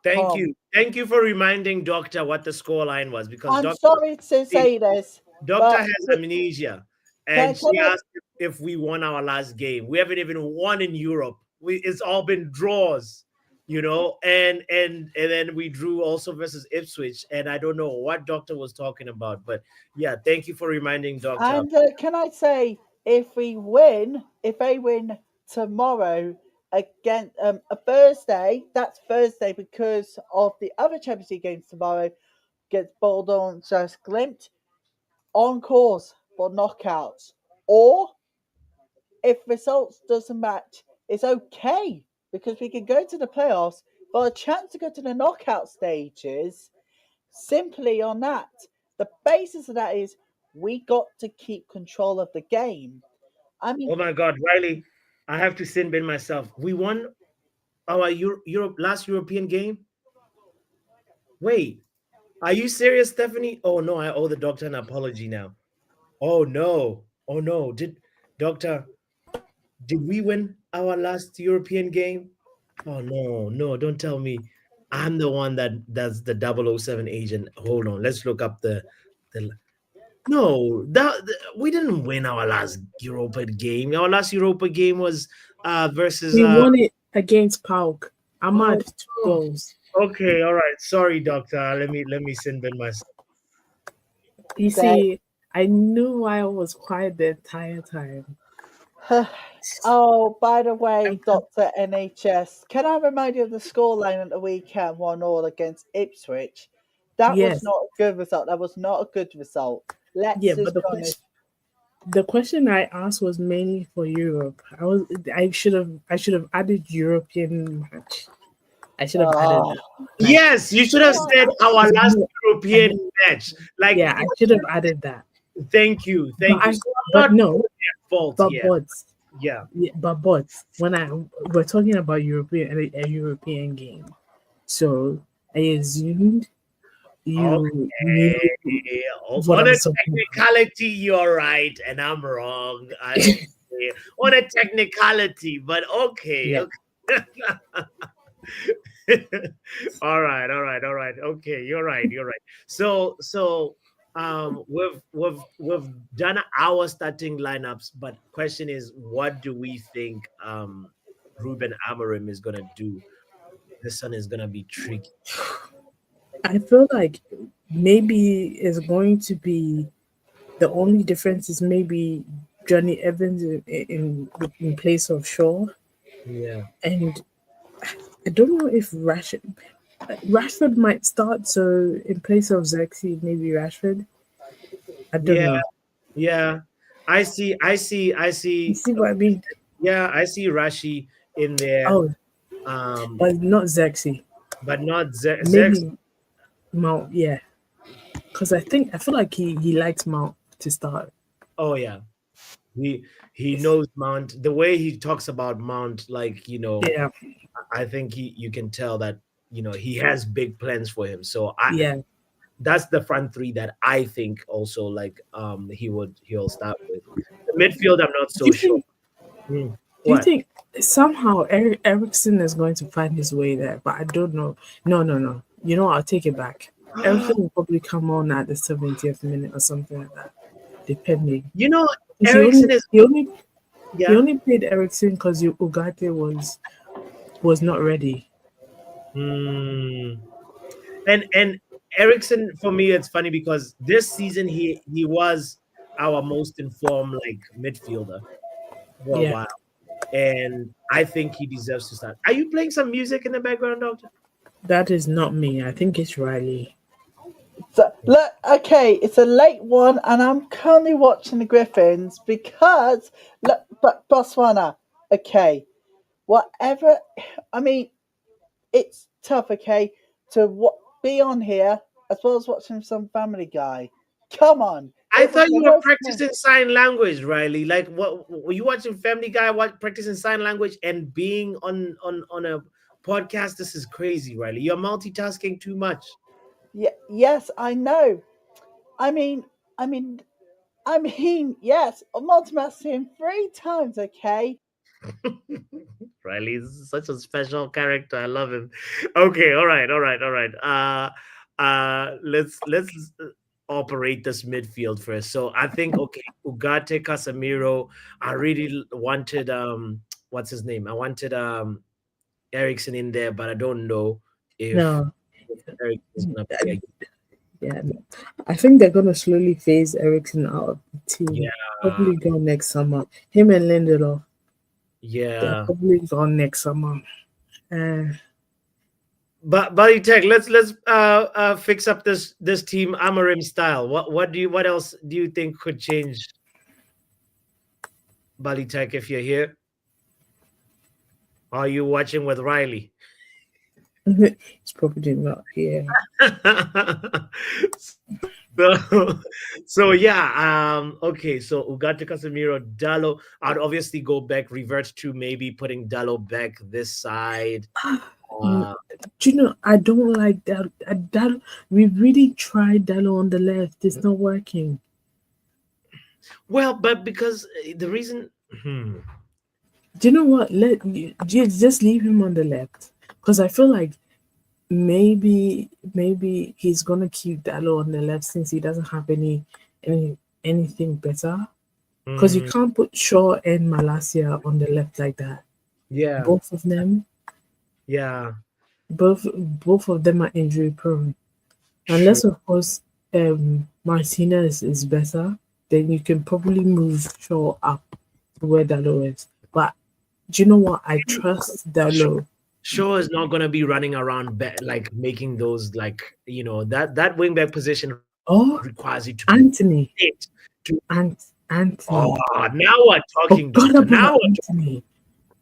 Thank you. Thank you for reminding Doctor what the scoreline was. Because I'm sorry to say this. Doctor has amnesia. And she asked if we won our last game. We haven't even won in Europe. It's all been draws, and then we drew also versus Ipswich. And I don't know what Doctor was talking about. But yeah, thank you for reminding Doctor. And can I say, if they win tomorrow again, a Thursday, that's Thursday because of the other Champions League games tomorrow against Bodø and Glimt, on course for knockouts. Or if results doesn't match, it's okay because we can go to the playoffs for a chance to go to the knockout stages. Simply on that, the basis of that is we got to keep control of the game. I mean, oh my God, Riley, I have to sin bin myself. We won our last European game. Wait, are you serious, Stephanie? Oh no, I owe the doctor an apology now. Oh no, did we win our last European game? Oh no, don't tell me I'm the one that's the 007 agent. Hold on, let's look up the no, we didn't win our last Europa game. Our last Europa game was versus we won it against PAOK. Ahmad 2 goals. Okay, all right. Sorry, Doctor. Let me sin bin myself. You see, I knew I was quiet the entire time. Oh, by the way, Dr. NHS, can I remind you of the scoreline at the weekend, 1-1 against Ipswich? That was not a good result. That was not a good result. But the question I asked was mainly for Europe. I should have added European match. I should have added that. Yes, you should have said our last European match. I should have added that. Thank you. But no. Fault, but but when we're talking about a European game, so I assumed you knew on a technicality you're right and I'm wrong. On a technicality, but okay. All right. Okay, you're right. So we've done our starting lineups, but question is, what do we think Ruben Amorim is gonna do? This one is gonna be tricky. I feel like maybe it's going to be the only difference is maybe Johnny Evans in place of Shaw, Yeah. and I don't know if Rashford might start. So in place of Zexi, maybe Rashford. I don't Yeah, know. yeah. I see. You see what I mean? Yeah, I see Rashi in there. Oh, but not Zexi. But not Zex. Maybe Mount. Yeah, because I feel like he likes Mount to start. Oh yeah, he knows Mount. The way he talks about Mount, like Yeah, I think you can tell that he has big plans for him. So yeah. that's the front three that I think also like he'll start with. The midfield, I'm not so sure. Do you What? think somehow Ericsson is going to find his way there? But I don't know. No. You know, I'll take it back. Ericsson will probably come on at the 70th minute or something like that, depending. Ericsson is He only yeah. played Ericsson because Ugarte was not ready. And Ericsson, for me, it's funny because this season he was our most informed like midfielder for a Yeah. while, and I think he deserves to start. Are you playing some music in the background, Doctor? That is not me. I think it's Riley. So, look, okay, it's a late one, and I'm currently watching the Griffins because look, but Botswana, okay, whatever. I mean, it's tough, okay, to be on here as well as watching some Family Guy. Come on, I thought you were was- practicing sign language, Riley. Like, what were you watching Family Guy? What practicing sign language and being on a podcast? This is crazy, Riley. You're multitasking too much. Yeah, yes, I know. I mean, yes, I'm multitasking 3 times, okay. Riley is such a special character. I love him. Okay, all right. Let's operate this midfield first. So I think okay, Ugarte, Casemiro. I really wanted what's his name? I wanted Ericsson in there, but I don't know if No. Ericsson is gonna play. Yeah, I think they're gonna slowly phase Ericsson out of the team. Yeah. Probably go next summer. Him and Lindelof. They're Yeah. probably gone next summer. But Buddy Tech, let's fix up this team Amorim style. What else do you think could change? Buddy Tech, if you're here, are you watching with Riley? It's probably not here. So yeah, okay. So Ugarte, Casemiro, Dallo. I'd obviously go back, revert to maybe putting Dallo back this side. Do you know, I don't like that. We really tried Dallo on the left. It's not working. Well, but because the reason. Do you know what? Just leave him on the left, because I feel like maybe he's gonna keep Dallo on the left since he doesn't have anything better. Because you can't put Shaw and Malacia on the left like that. Yeah, Both of them. Yeah, both of them are injury prone. Unless of course Martinez is better, then you can probably move Shaw up to where Dallo is. But do you know what? I trust Dallo. Shaw is not gonna be running around like making those that wingback position. Requires you to Anthony. Anthony. Oh, now we're talking.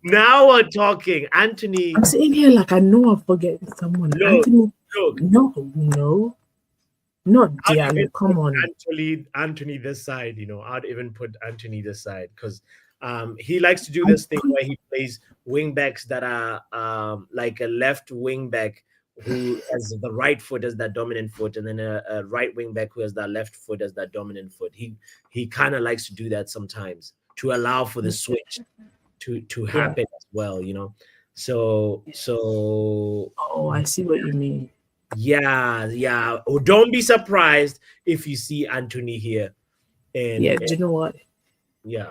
Now we're talking. Anthony. I'm sitting here like I know I'm forgetting someone. Anthony. No. Not Diallo. Come on. Anthony this side. I'd even put Anthony this side because he likes to do this thing where he plays wing backs that are like a left wing back who has the right foot as that dominant foot, and then a right wing back who has that left foot as that dominant foot. He kind of likes to do that sometimes to allow for the switch to happen as well. So I see what you mean. Yeah. Oh, don't be surprised if you see Anthony here. And Yeah, do you know what? yeah.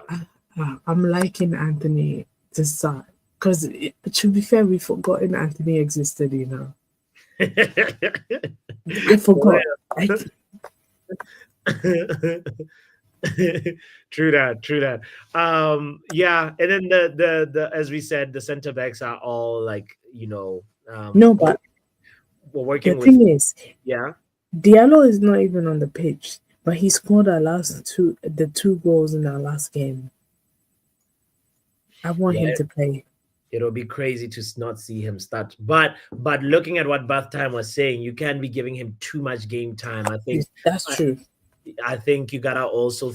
I'm liking Anthony to start. Because, to be fair, we've forgotten Anthony existed, you know. I forgot. True that. Yeah, and then the as we said, the center backs are all like, No, but we're the working with, thing is, yeah. Diallo is not even on the pitch, but he scored the two goals in our last game. I want him to play. It'll be crazy to not see him start. But looking at what Bath Time was saying, you can't be giving him too much game time. I think that's true. I think you gotta also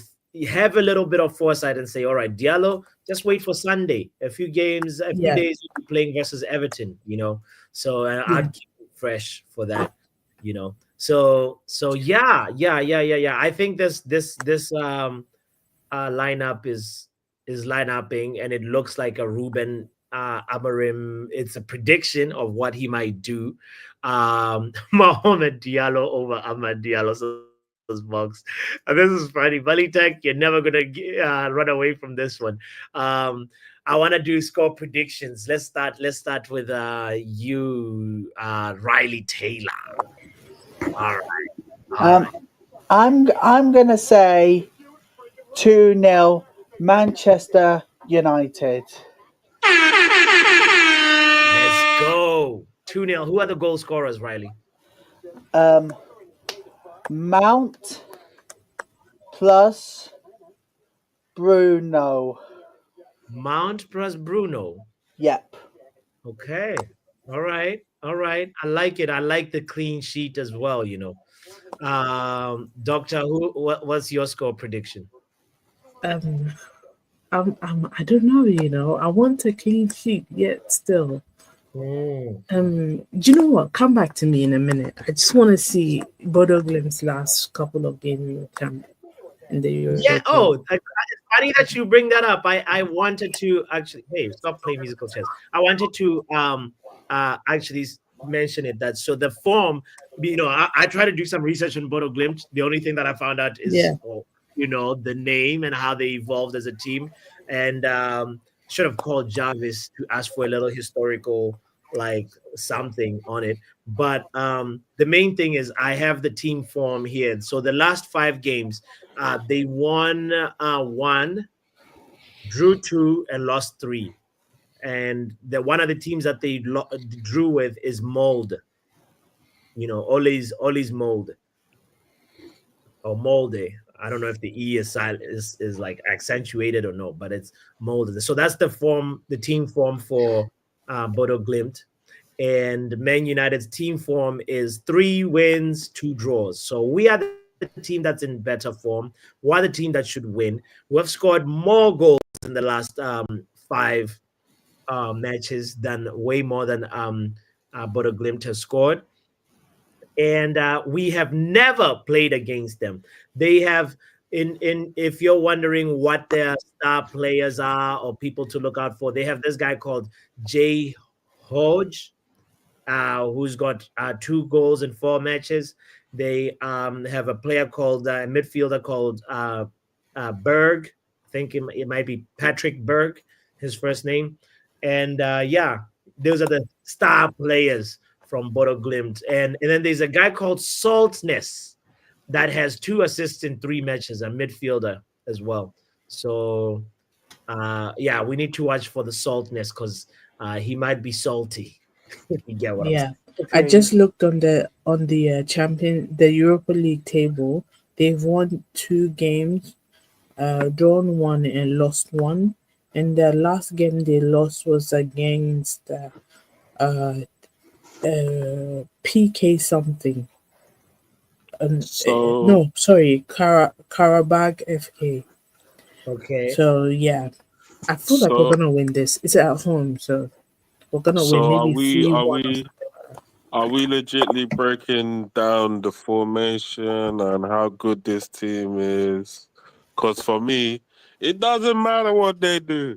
have a little bit of foresight and say, all right, Diallo, just wait for Sunday. A few days you'll be playing versus Everton, So I'd keep it fresh for that, So yeah. I think this lineup is line-upping, and it looks like a Ruben Amorim. It's a prediction of what he might do. Mohamed Diallo over Ahmad Diallo. Box. And this is funny. Balitek, you're never gonna run away from this one. I want to do score predictions. Let's start with you, Riley Taylor. All right. I'm gonna say 2-0 Manchester United. Let's go. 2-0. Who are the goal scorers, Riley? Mount plus Bruno. Mount plus Bruno. Yep. Okay. All right. I like it. I like the clean sheet as well, Doctor, what's your score prediction? I don't know, I want a clean sheet yet still. Do you know what? Come back to me in a minute. I just want to see Bodø Glimt's last couple of games in the camp in the EUROPA. Yeah. Oh, it's funny that you bring that up. I wanted to actually. Hey, stop playing musical chairs. I wanted to actually mention it. That so the form. I try to do some research on Bodø Glimt. The only thing that I found out is the name and how they evolved as a team, and should have called Jarvis to ask for a little historical something on it. But the main thing is I have the team form here. So the last 5 games, they won 1, drew 2, and lost 3. And one of the teams that they drew with is Molde. Ole's Molde or Molde. I don't know if the E is silent, is like accentuated or no, but it's Molde. So that's the team form for Bodø Glimt. And Man United's team form is 3 wins, 2 draws. So we are the team that's in better form. We're the team that should win. We have scored more goals in the last 5 matches way more than Bodø Glimt has scored. And we have never played against them. They have, if you're wondering what their star players are or people to look out for, they have this guy called Jay Hodge, who's got 2 goals in 4 matches. They have a player called a midfielder called Berg. I think it might be Patrick Berg, his first name. And those are the star players from Bodø Glimt. And then there's a guy called Saltness that has 2 assists in 3 matches, a midfielder as well. So, we need to watch for the Saltness because he might be salty. You get what I'm saying? I just looked on the the Europa League table. They've won 2 games, drawn 1 and lost 1. And the last game they lost was against PK something. Karabag FK. Okay. So I feel like we're gonna win this. It's at home, so we're gonna win. Maybe are we legitly breaking down the formation and how good this team is? Because for me, it doesn't matter what they do.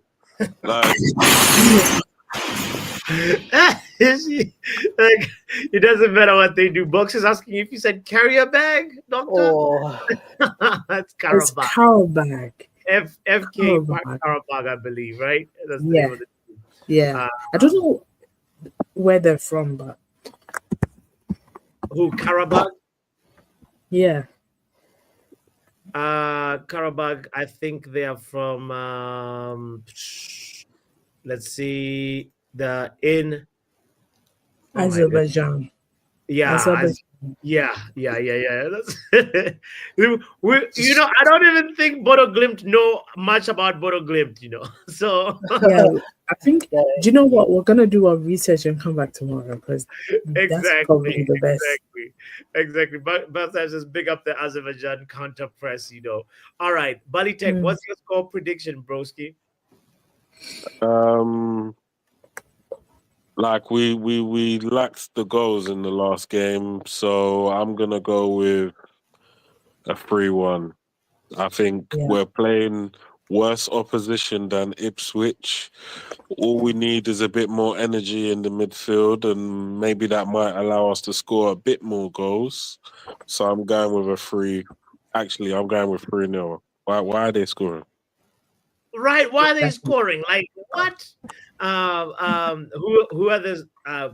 Like Like, it doesn't matter what they do. Box is asking if you said carry a bag, doctor. Oh, That's It's Karabag. Karabag. FK Karabag. Karabag, I believe, right? That's the Yeah. name of the team. Yeah. I don't know where they're from, but Who, Karabag? yeah. Karabag, I think they are from let's see, in oh my goodness. Azerbaijan. Yeah, Azerbaijan. yeah. That's I don't even think Bodø Glimt know much about Bodø Glimt, So Yeah, I think. Do you know what? We're gonna do our research and come back tomorrow because that's probably the best. Exactly. But just big up the Azerbaijan counter press, All right, Bali Tech, what's your score prediction, broski? Like we lacked the goals in the last game, so I'm gonna go with a 3-1. I think we're playing worse opposition than Ipswich. All we need is a bit more energy in the midfield, and maybe that might allow us to score a bit more goals. So I'm going with a 3. Actually, I'm going with 3-0. Why are they scoring? Right, why are they scoring? Like what? Who are the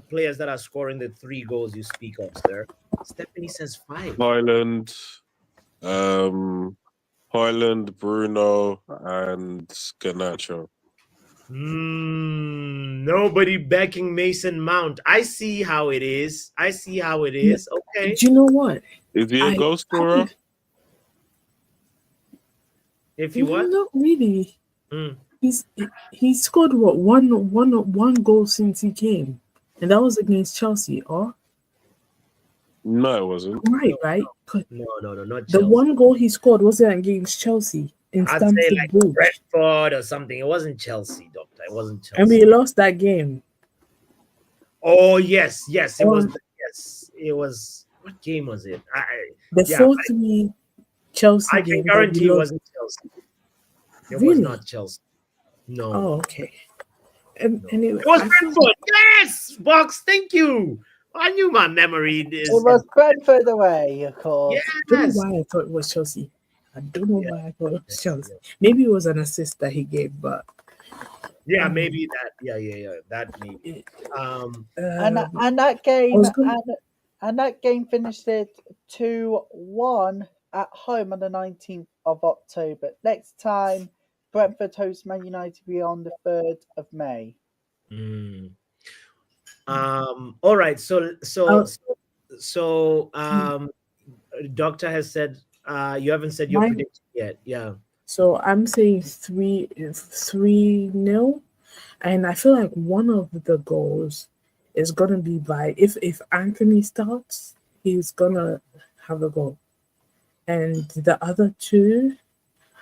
players that are scoring the 3 goals you speak of, sir? Stephanie says 5. Hoyland, Bruno, and Garnacho. Nobody backing Mason Mount. I see how it is. Okay. Do you know what? Is he a goal scorer? If you what? Not really. He scored one goal since he came, and that was against Chelsea. Or no, it wasn't. Right. No, not the Chelsea. one goal he scored wasn't against Chelsea in I'd Stamford say like Bridge. Brentford or something. It wasn't Chelsea, doctor. It wasn't Chelsea. And we lost that game. Oh yes, it was. Yes, it was. What game was it? The 4-3 Chelsea I game. can guarantee it wasn't Chelsea. It was not Chelsea. No. Oh, okay. Anyway, it was Brentford. Yes, Box. Thank you. I knew my memory is. It was Brentford away, of course. Yes. I don't know why I thought it was Chelsea. I don't know why I thought it was Chelsea. Maybe it was an assist that he gave, but yeah, maybe that. Yeah. That maybe. And that game and that game finished it 2-1 at home on the 19th of October. Next time, Brentford host Man United will be on the 3rd of May. All right. So Doctor has said you haven't said your prediction yet. Yeah. So I'm saying 3-0, and I feel like one of the goals is gonna be by if Anthony starts, he's gonna have a goal, and the other 2,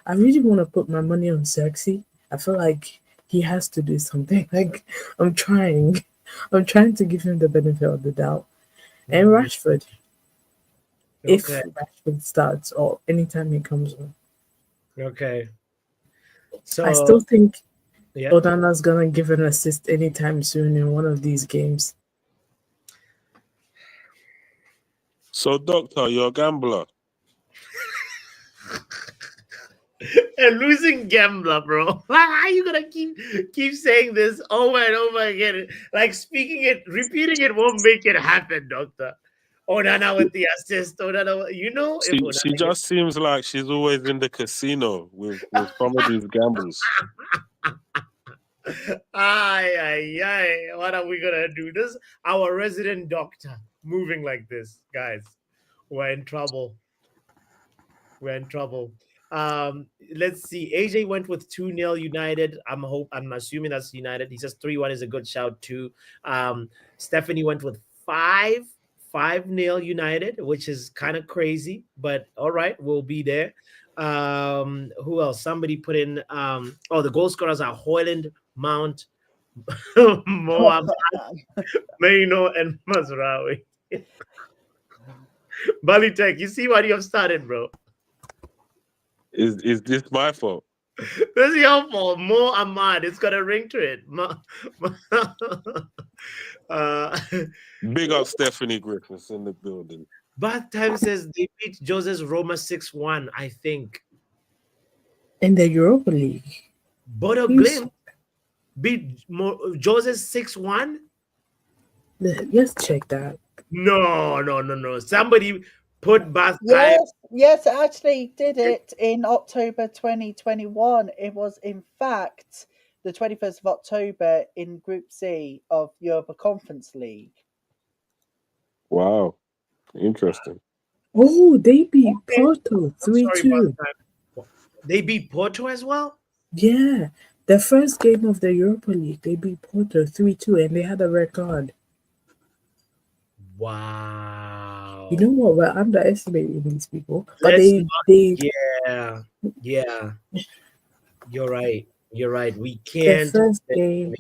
I really want to put my money on Xerxes. I feel like he has to do something. Like I'm trying to give him the benefit of the doubt, and Rashford. If Rashford starts or anytime he comes on. Okay. So I still think Onana's gonna give an assist anytime soon in one of these games. So, Doctor, you're a gambler. A losing gambler, bro. How are you gonna keep saying this over and over again? Like repeating it won't make it happen, Doctor. Onana with the assist. Onana, She just seems like she's always in the casino with some of these gambles. Aye. What are we gonna do? This our resident doctor moving like this, guys. We're in trouble. Let's see. AJ went with 2-0 United. I'm assuming that's United. He says 3-1 is a good shout too. Stephanie went with 5-0 United, which is kind of crazy, but all right, we'll be there. Who else? Somebody put in the goal scorers are Hoyland, Mount, Moab, Maino, and Mazraoui. Bali Tech, you see what you have started, bro. Is this my fault? This is your fault. Mo Ahmad. It's got a ring to it. Uh, Big up Stephanie Griffiths in the building. Bath Time says they beat Jose's Roma 6-1, I think. In the Europa League. Bodø Who's- Glimt beat Jose's 6-1? Let's check that. No. Somebody put Bath Time. Yes, it actually did it in October 2021. It was, in fact, the 21st of October in Group C of Europa Conference League. Wow. Interesting. Oh, they beat Porto I'm sorry, 3-2. Bath Time. They beat Porto as well? Yeah. The first game of the Europa League, they beat Porto 3-2 and they had a red card. Wow. You know what? We're underestimating these people. But Let's they Yeah. You're right. We the can't. first game.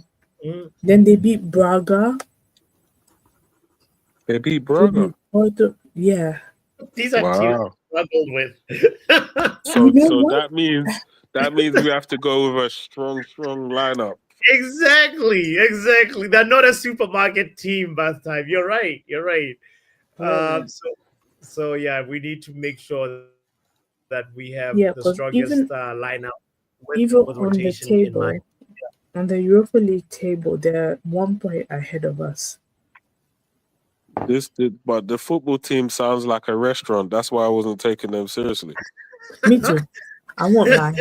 Mm. Then they beat Braga. They beat They Braga. beat Porto. Yeah. These are teams Wow. I struggled with. So You know what? that means we have to go with a strong lineup. Exactly. They're not a supermarket team, Bath Time. You're right. So yeah, we need to make sure that we have Yeah, the because strongest even lineup even with on the rotation in mind. table, on the Europa League table, they're 1 point ahead of us. But the football team sounds like a restaurant. That's why I wasn't taking them seriously. Me too. I won't lie.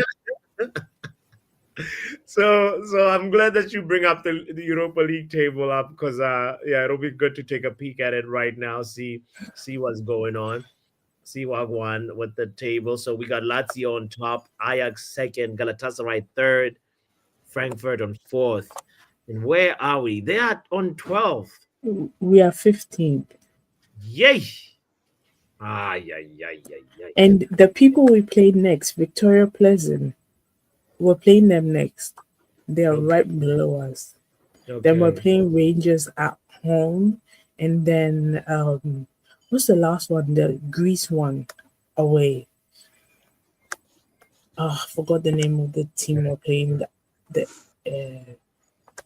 So I'm glad that you bring up the Europa League table up because it'll be good to take a peek at it right now. See what's going on. See what won with the table. So we got Lazio on top, Ajax second, Galatasaray third, Frankfurt on fourth. And where are we? They are on 12th. We are 15th. Yay! And the people we played next, Victoria Pleasant, we're playing them next. They are right below us. Then we're playing Rangers at home. And then what's the last one? The Greece one away. I forgot the name of the team we're playing.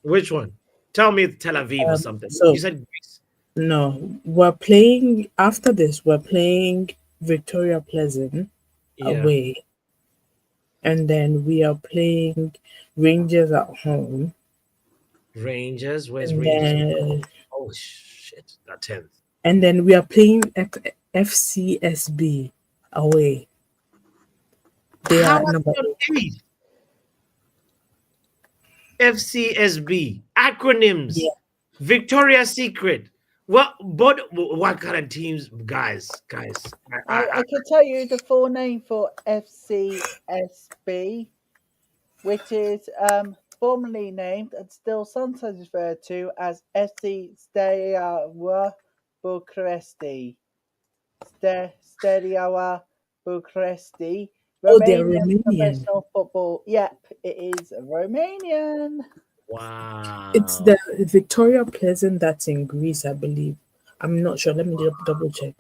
Which one? Tell me Tel Aviv or something. so- You said Greece. No, we're playing after this. We're playing Victoria Pleasant away, and then we are playing Rangers at home. Rangers? Where's And Rangers? then, Oh shit! That 10th. and then we are playing FCSB away. They How are are number they 8? FCSB acronyms. Yeah. Victoria's Secret. What kind of teams, guys? I can tell you the full name for FCSB, which is formerly named and still sometimes referred to as FC Steaua Bucuresti. Steaua Bucuresti. Oh, they're Romanian Romanian. professional football. Yep, it is Romanian. Wow. It's the Victoria Pleasant that's in Greece, I believe. I'm not sure. Let me double check.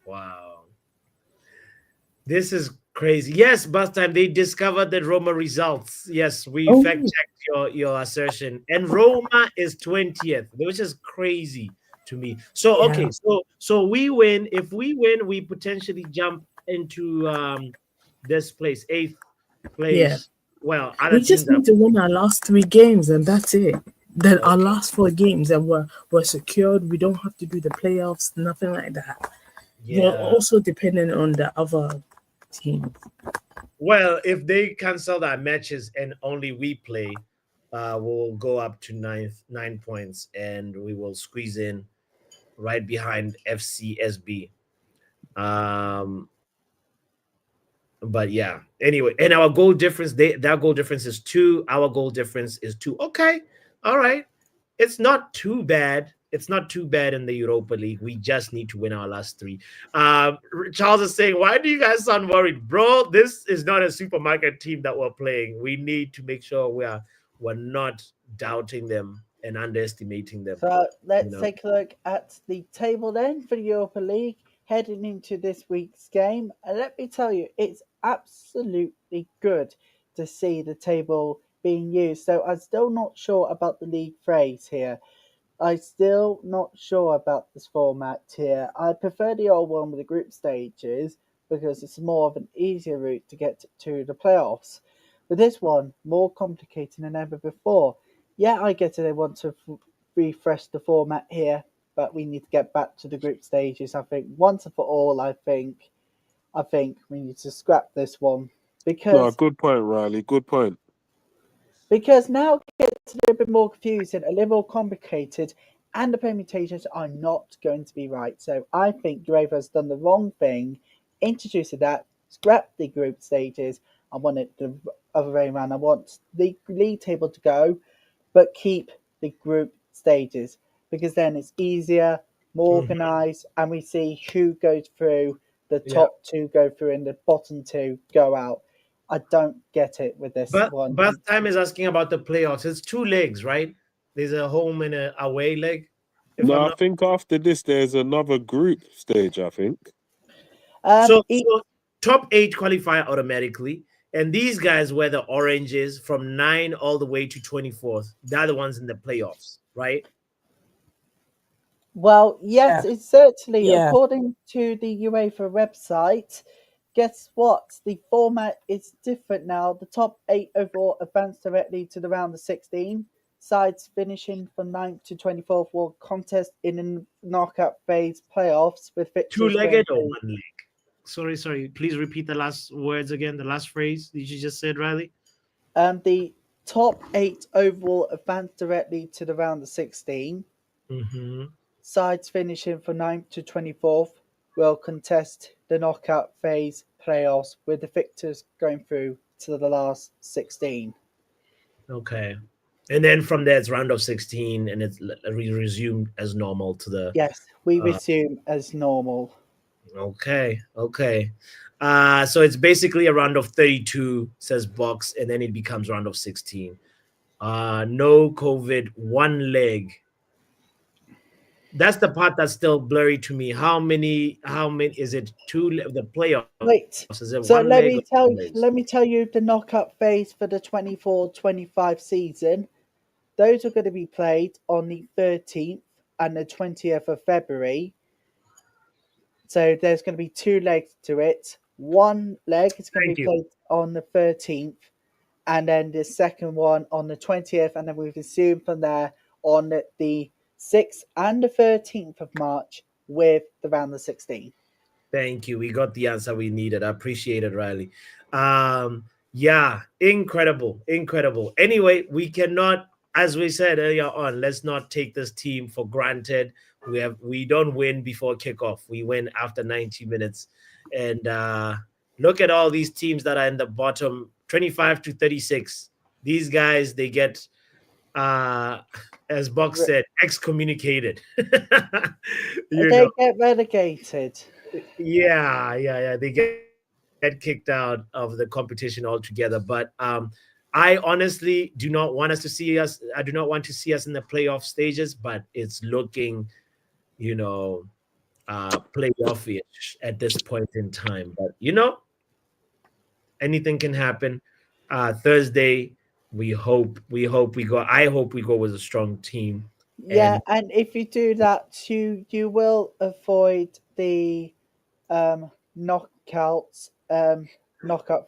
Wow. This is crazy. Yes, Bath Time, they discovered the Roma results. Yes, we fact checked your assertion. And Roma is 20th, which is crazy to me. So okay, so we win. If we win, we potentially jump into this place, 8th place. Yeah. Well, other We just teams need to win our last 3 games, and that's it. Then our last 4 games, and we're secured. We don't have to do the playoffs, nothing like that. We're also dependent on the other team. Well, if they cancel our matches and only we play, we'll go up to 9 points, and we will squeeze in right behind FCSB. But yeah, anyway, and our goal difference, their goal difference is 2. Our goal difference is 2. Okay, all right. It's not too bad. It's not too bad in the Europa League. We just need to win our last 3. Charles is saying, why do you guys sound worried? Bro, this is not a supermarket team that we're playing. We need to make sure we're not doubting them and underestimating them. So let's take a look at the table then for the Europa League heading into this week's game. And let me tell you, it's absolutely good to see the table being used. So I'm still not sure about the league phrase here. I'm still not sure about this format here. I prefer the old one with the group stages because it's more of an easier route to get to the playoffs. But this one, more complicated than ever before. Yeah, I get it. They want to refresh the format here, but we need to get back to the group stages. I think once and for all, I think we need to scrap this one No, because good point, Riley. Good point. now it gets a little bit more confusing, a little more complicated, and the permutations are not going to be right. So I think UEFA has done the wrong thing, introducing that, scrap the group stages. I want it the other way around. I want the league table to go, but keep the group stages because then it's easier, more organised, and we see who goes through. The top two go through, and the bottom two go out. I don't get it with this one. But time is asking about the playoffs. It's 2 legs, right? There's a home and a away leg. If I'm No, I not think after this, there's another group stage, I think. so top 8 qualify automatically, and these guys wear the oranges from 9 all the way to 24th. They're the ones in the playoffs, right? Well, yes, Yeah. it's certainly Yeah. according to the UEFA website. Guess what? The format is different now. The top 8 overall advance directly to the round of 16. Sides finishing from 9th to 24th will contest in a knockout phase playoffs with fixtures going Two-legged or through. one leg? Sorry. Please repeat the last words again. The last phrase that you just said, Riley. The top 8 overall advance directly to the round of 16. Mm-hmm. Sides finishing from 9th to 24th will contest the knockout phase playoffs with the victors going through to the last 16. Okay. And then from there, it's round of 16, and it's resumed as normal to the. Yes, we resume as normal. Okay. So it's basically a round of 32, says box, and then it becomes round of 16. No COVID, one leg. That's the part that's still blurry to me. How many is it? The playoffs? Wait, Is it so one let leg me or tell two legs? let me tell you the knockout phase for the 24-25 season. Those are going to be played on the 13th and the 20th of February. So there's going to be 2 legs to it. One leg is going to be played on the 13th, and then the second one on the 20th, and then we resume from there on the 6th and the 13th of March with the round of 16. Thank you. We got the answer we needed. I appreciate it, Riley. Yeah, incredible. Anyway, we cannot, as we said earlier on, let's not take this team for granted. We don't win before kickoff. We win after 90 minutes. And look at all these teams that are in the bottom, 25 to 36. These guys, they get as Buck said, excommunicated. They get relegated. Yeah. They get kicked out of the competition altogether. But I honestly do not want to see us in the playoff stages, but it's looking, playoff-ish at this point in time. But anything can happen. Thursday, I hope we go with a strong team. Yeah, and if you do that, you will avoid the knockout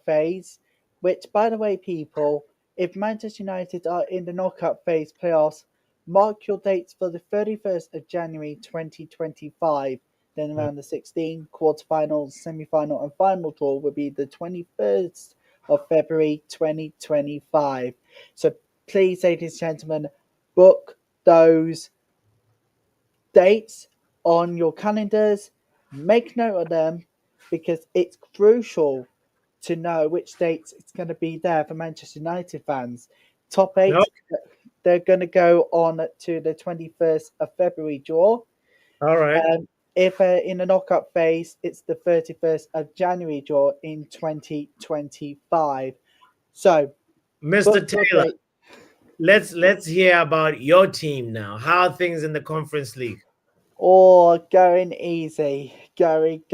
phase. Which, by the way, people, if Manchester United are in the knockout phase playoffs, mark your dates for the 31st of January 2025. Then around the 16 quarterfinals, semi-final, and final draw will be the 21st of February 2025. So please, ladies and gentlemen, book those dates on your calendars. Make note of them because it's crucial to know which dates it's going to be there for Manchester United fans. Top 8, they're going to go on to the 21st of February draw. All right. If in the knockout phase, it's the 31st of January draw in 2025. So, Mr. Taylor, let's hear about your team now. How are things in the Conference League? Oh, going easy. Going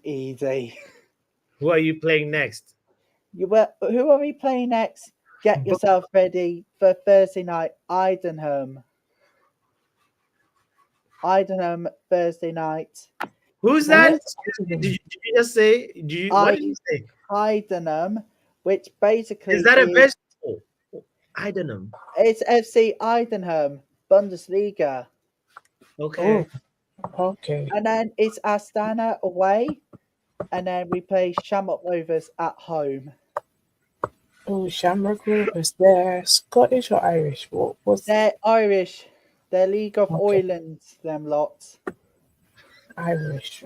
easy. Who are you playing next? Who are we playing next? Get yourself ready for Thursday night, Idenham. Idenham Thursday night. Who's that? Did you just say? What did you say? Idenham, which basically Is that a vegetable? Idenham. It's FC Idenham, Bundesliga. Okay. Okay. And then it's Astana away. And then we play Shamrock Rovers at home. Oh, Shamrock Rovers. They're Scottish or Irish? What was They're Irish. They're League of Okay. Islands, them lots. Irish?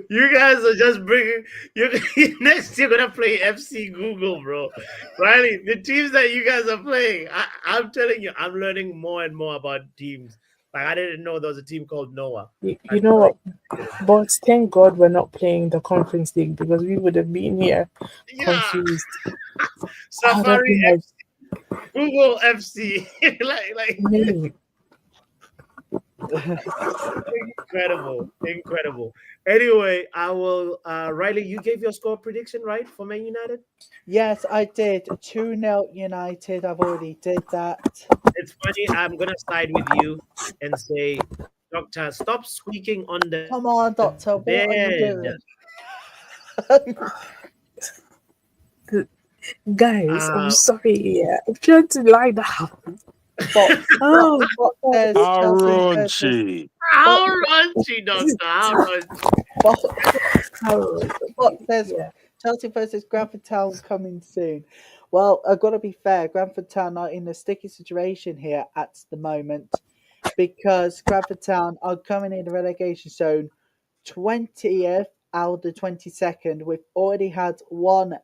You guys are just bringing. Next, you're gonna play FC Google, bro. Riley, the teams that you guys are playing, I'm telling you, I'm learning more and more about teams. Like I didn't know there was a team called Noah. You know what? But thank God we're not playing the Conference League because we would have been here confused. Safari FC, Google FC, like. Mate. Incredible. Anyway, I will. Riley, you gave your score prediction right for Man United. Yes, I did. 2-0 United. I've already did that. It's funny. I'm gonna side with you and say, Doctor, stop squeaking on the. Come on, Doctor. What are you doing? Guys, I'm sorry. Yeah. I'm trying to lie down. How raunchy. How raunchy, Doctor. How raunchy. There's Chelsea versus Granford Town coming soon. Well, I've got to be fair. Granford Town are in a sticky situation here at the moment because Granford Town are coming in the relegation zone 20th out of the 22nd. We've already had one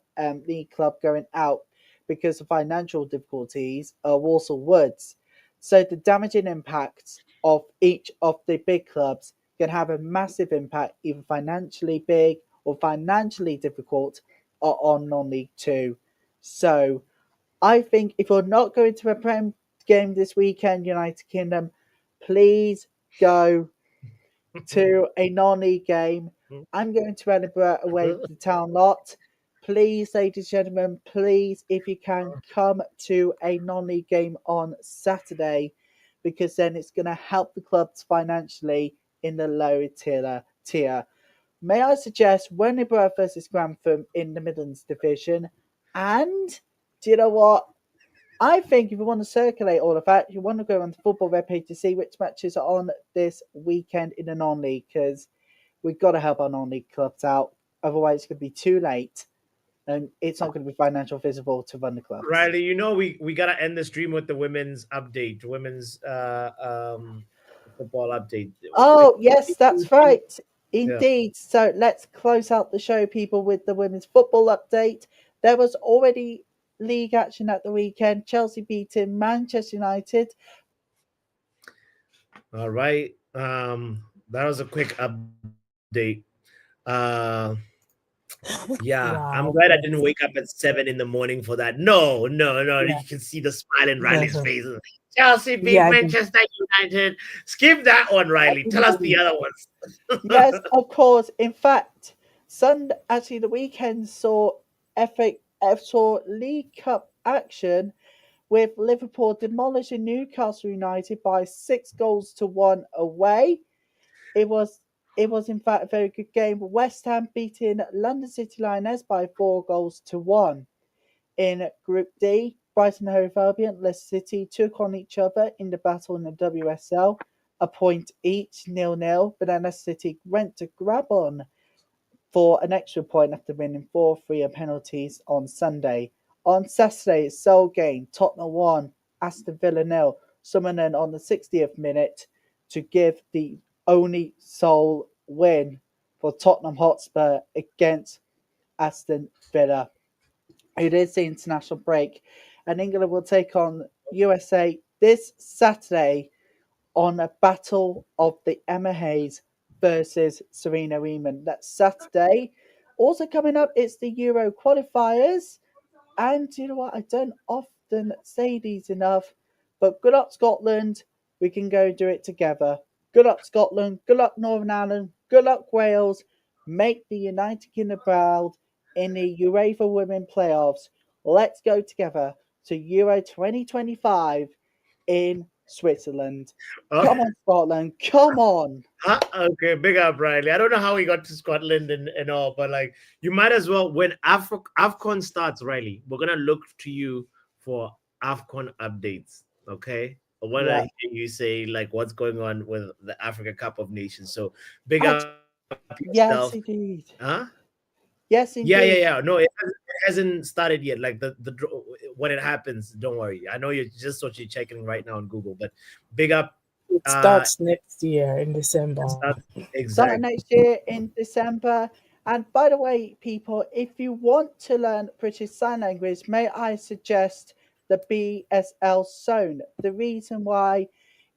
league club going out because of financial difficulties, Walsall Woods. So the damaging impact of each of the big clubs can have a massive impact, either financially big or financially difficult, on non-League 2. So I think if you're not going to a Prem game this weekend, United Kingdom, please go to a non-league game. I'm going to Edinburgh away to the Town lot. Please, ladies and gentlemen, please, if you can, come to a non-league game on Saturday because then it's going to help the clubs financially in the lower tier. May I suggest Edinburgh versus Grantham in the Midlands division? And do you know what? I think if you want to circulate all of that, you want to go on the football webpage to see which matches are on this weekend in the non-league because we've got to help our non-league clubs out. Otherwise, it's going to be too late. And it's not going to be financially feasible to run the club. Riley, you know we gotta end the stream with the women's update, women's football update. Oh yes, that's right, indeed. Yeah. So let's close out the show, people, with the women's football update. There was already league action at the weekend. Chelsea beating Manchester United. All right, that was a quick update. Yeah, wow. I'm glad I didn't wake up at 7 a.m. for that. No. Yeah. You can see the smile in Riley's face. Chelsea beat Manchester United. Skip that one, Riley. Tell us the other ones. Yes, of course. In fact, the weekend saw saw League Cup action with Liverpool demolishing Newcastle United by 6-1 away. It was in fact a very good game. West Ham beating London City Lioness by 4-1. In Group D, Brighton Hove Albion and Leicester City took on each other in the battle in the WSL, a point each, 0-0. But then Leicester City went to grab on for an extra point after winning 4-3 on penalties on Sunday. On Saturday, sole game, Tottenham 1, Aston Villa 0. Summoning on the 60th minute to give the only sole win for Tottenham Hotspur against Aston Villa. It is the international break, and England will take on USA this Saturday on a battle of the Emma Hayes versus Serena Riemann. That's Saturday. Also coming up, it's the Euro qualifiers. And you know what? I don't often say these enough, but good luck, Scotland. We can go do it together. Good luck, Scotland. Good luck, Northern Ireland. Good luck, Wales. Make the United Kingdom proud in the UEFA Women playoffs. Let's go together to Euro 2025 in Switzerland. Oh. Come on, Scotland. Come on. Okay, big up, Riley. I don't know how he got to Scotland and all, but like you might as well when AFCON starts, Riley. We're gonna look to you for AFCON updates. Okay. I want to hear you say like what's going on with the Africa Cup of Nations. So big up yourself. Yes, indeed. Huh? Yes, indeed. Yeah. No, it hasn't started yet. Like the when it happens, don't worry. I know you're just what you're checking right now on Google, but big up. It starts next year in December. Exactly. Start next year in December. And by the way, people, if you want to learn British Sign Language, may I suggest the BSL Zone. The reason why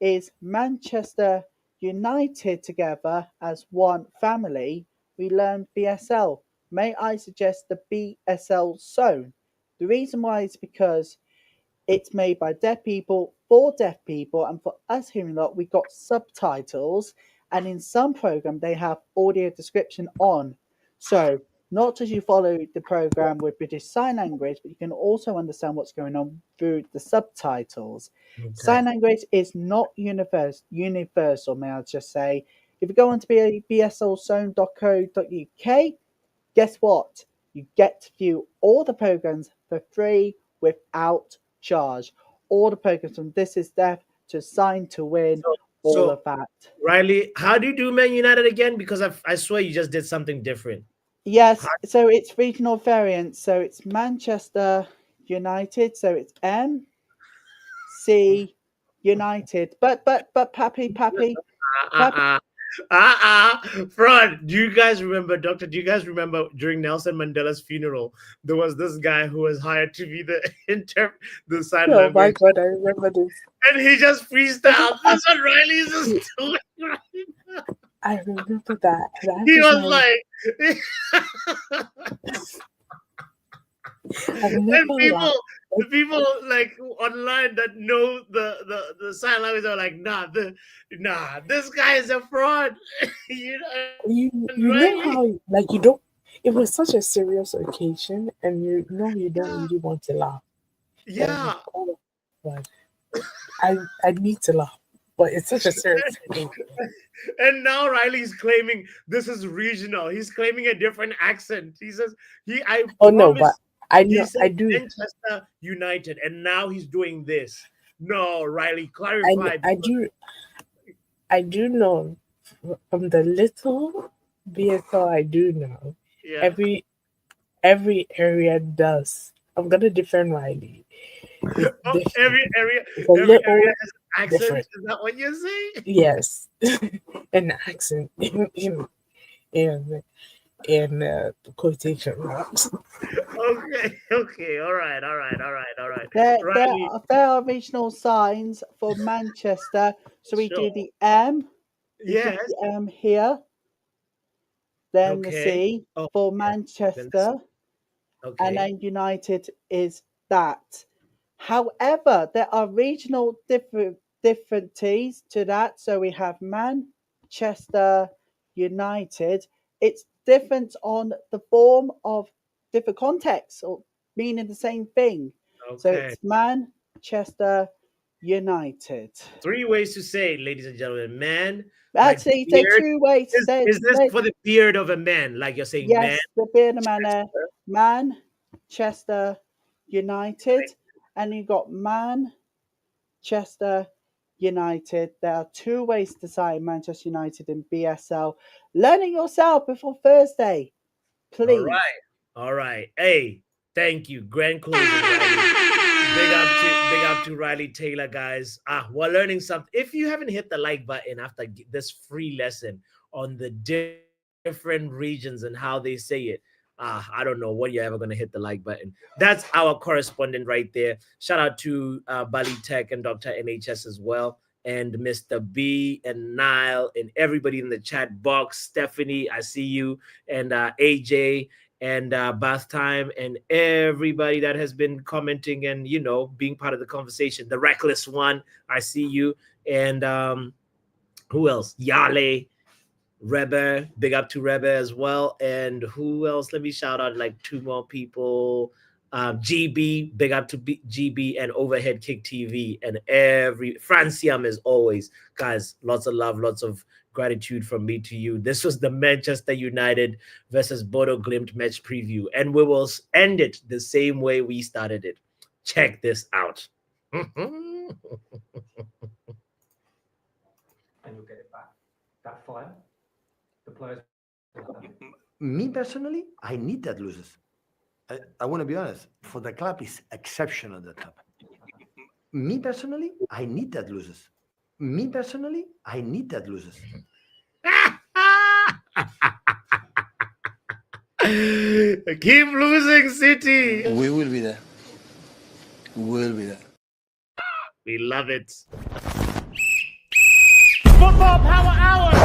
is Manchester United together as one family. We learn BSL. May I suggest the BSL Zone? The reason why is because it's made by deaf people for deaf people, and for us hearing lot, we got subtitles, and in some program they have audio description on. So not just you follow the program with British Sign Language, but you can also understand what's going on through the subtitles. Okay. Sign language is not universal, may I just say. If you go on to bslzone.co.uk, guess what? You get to view all the programs for free without charge. All the programs from This Is Deaf to Sign to Win, all of that. Riley, how do you do Man United again? Because I swear you just did something different. Yes, so it's regional variants. So it's Manchester United. So it's MC United. But Pappy. Fraud. Do you guys remember, Doctor? Do you guys remember during Nelson Mandela's funeral, there was this guy who was hired to be the sign language? Oh my God, I remember this. And he just freestyled. That's what Riley's just doing right now. I remember that. He was like, and the people like online that know the sign language are like, nah, this guy is a fraud. you know how like you don't. It was such a serious occasion, and you don't really want to laugh. Yeah. I need to laugh, but it's such a serious occasion. And now Riley's claiming this is regional. He's claiming a different accent. He says but I know I do. Manchester United, and now he's doing this. No, Riley, clarify. I do know from the little BSL I do know. Yeah. Every area does. I'm gonna defend Riley. Every area has an accent. Different. Is that what you're saying? Yes, an accent in quotation marks. Okay, all right. There are regional signs for Manchester. So we do the M. Yes. The M here. Then the C for Manchester. Okay. And then United is that. However, there are regional differences to that. So we have Manchester United. It's different on the form of different contexts or meaning the same thing. Okay. So it's Manchester United. 3 ways to say it, ladies and gentlemen. Man. Actually, like there are 2 ways to say it. Is this for the beard of a man? Like you're saying, yes, man? the beard of a man. Manchester United. And you've got Manchester United. There are 2 ways to say Manchester United in BSL. Learn it yourself before Thursday, please. All right. Hey, thank you. Grand closing, Riley. Big up to Riley Taylor, guys. We're learning something. If you haven't hit the like button after this free lesson on the different regions and how they say it, I don't know when you're ever going to hit the like button. That's our correspondent right there. Shout out to Bali Tech and Dr. NHS as well, and Mr. B and Niall and everybody in the chat box. Stephanie, I see you, and AJ and Bath Time and everybody that has been commenting and, being part of the conversation. The Reckless One, I see you. And who else? Yale. Rebe, big up to Rebe as well. And who else? Let me shout out like 2 more people. GB, big up to GB and Overhead Kick TV and every Francium as always. Guys, lots of love, lots of gratitude from me to you. This was the Manchester United versus Bodø Glimt match preview, and we will end it the same way we started it. Check this out. And you'll get it back. That fire, the players. Me personally, I need that losers. I want to be honest. For the club, is exceptional. The club. Me personally, I need that losers. Me personally, I need that losers. Keep losing, City. We will be there. We will be there. We love it. Football Power Hour.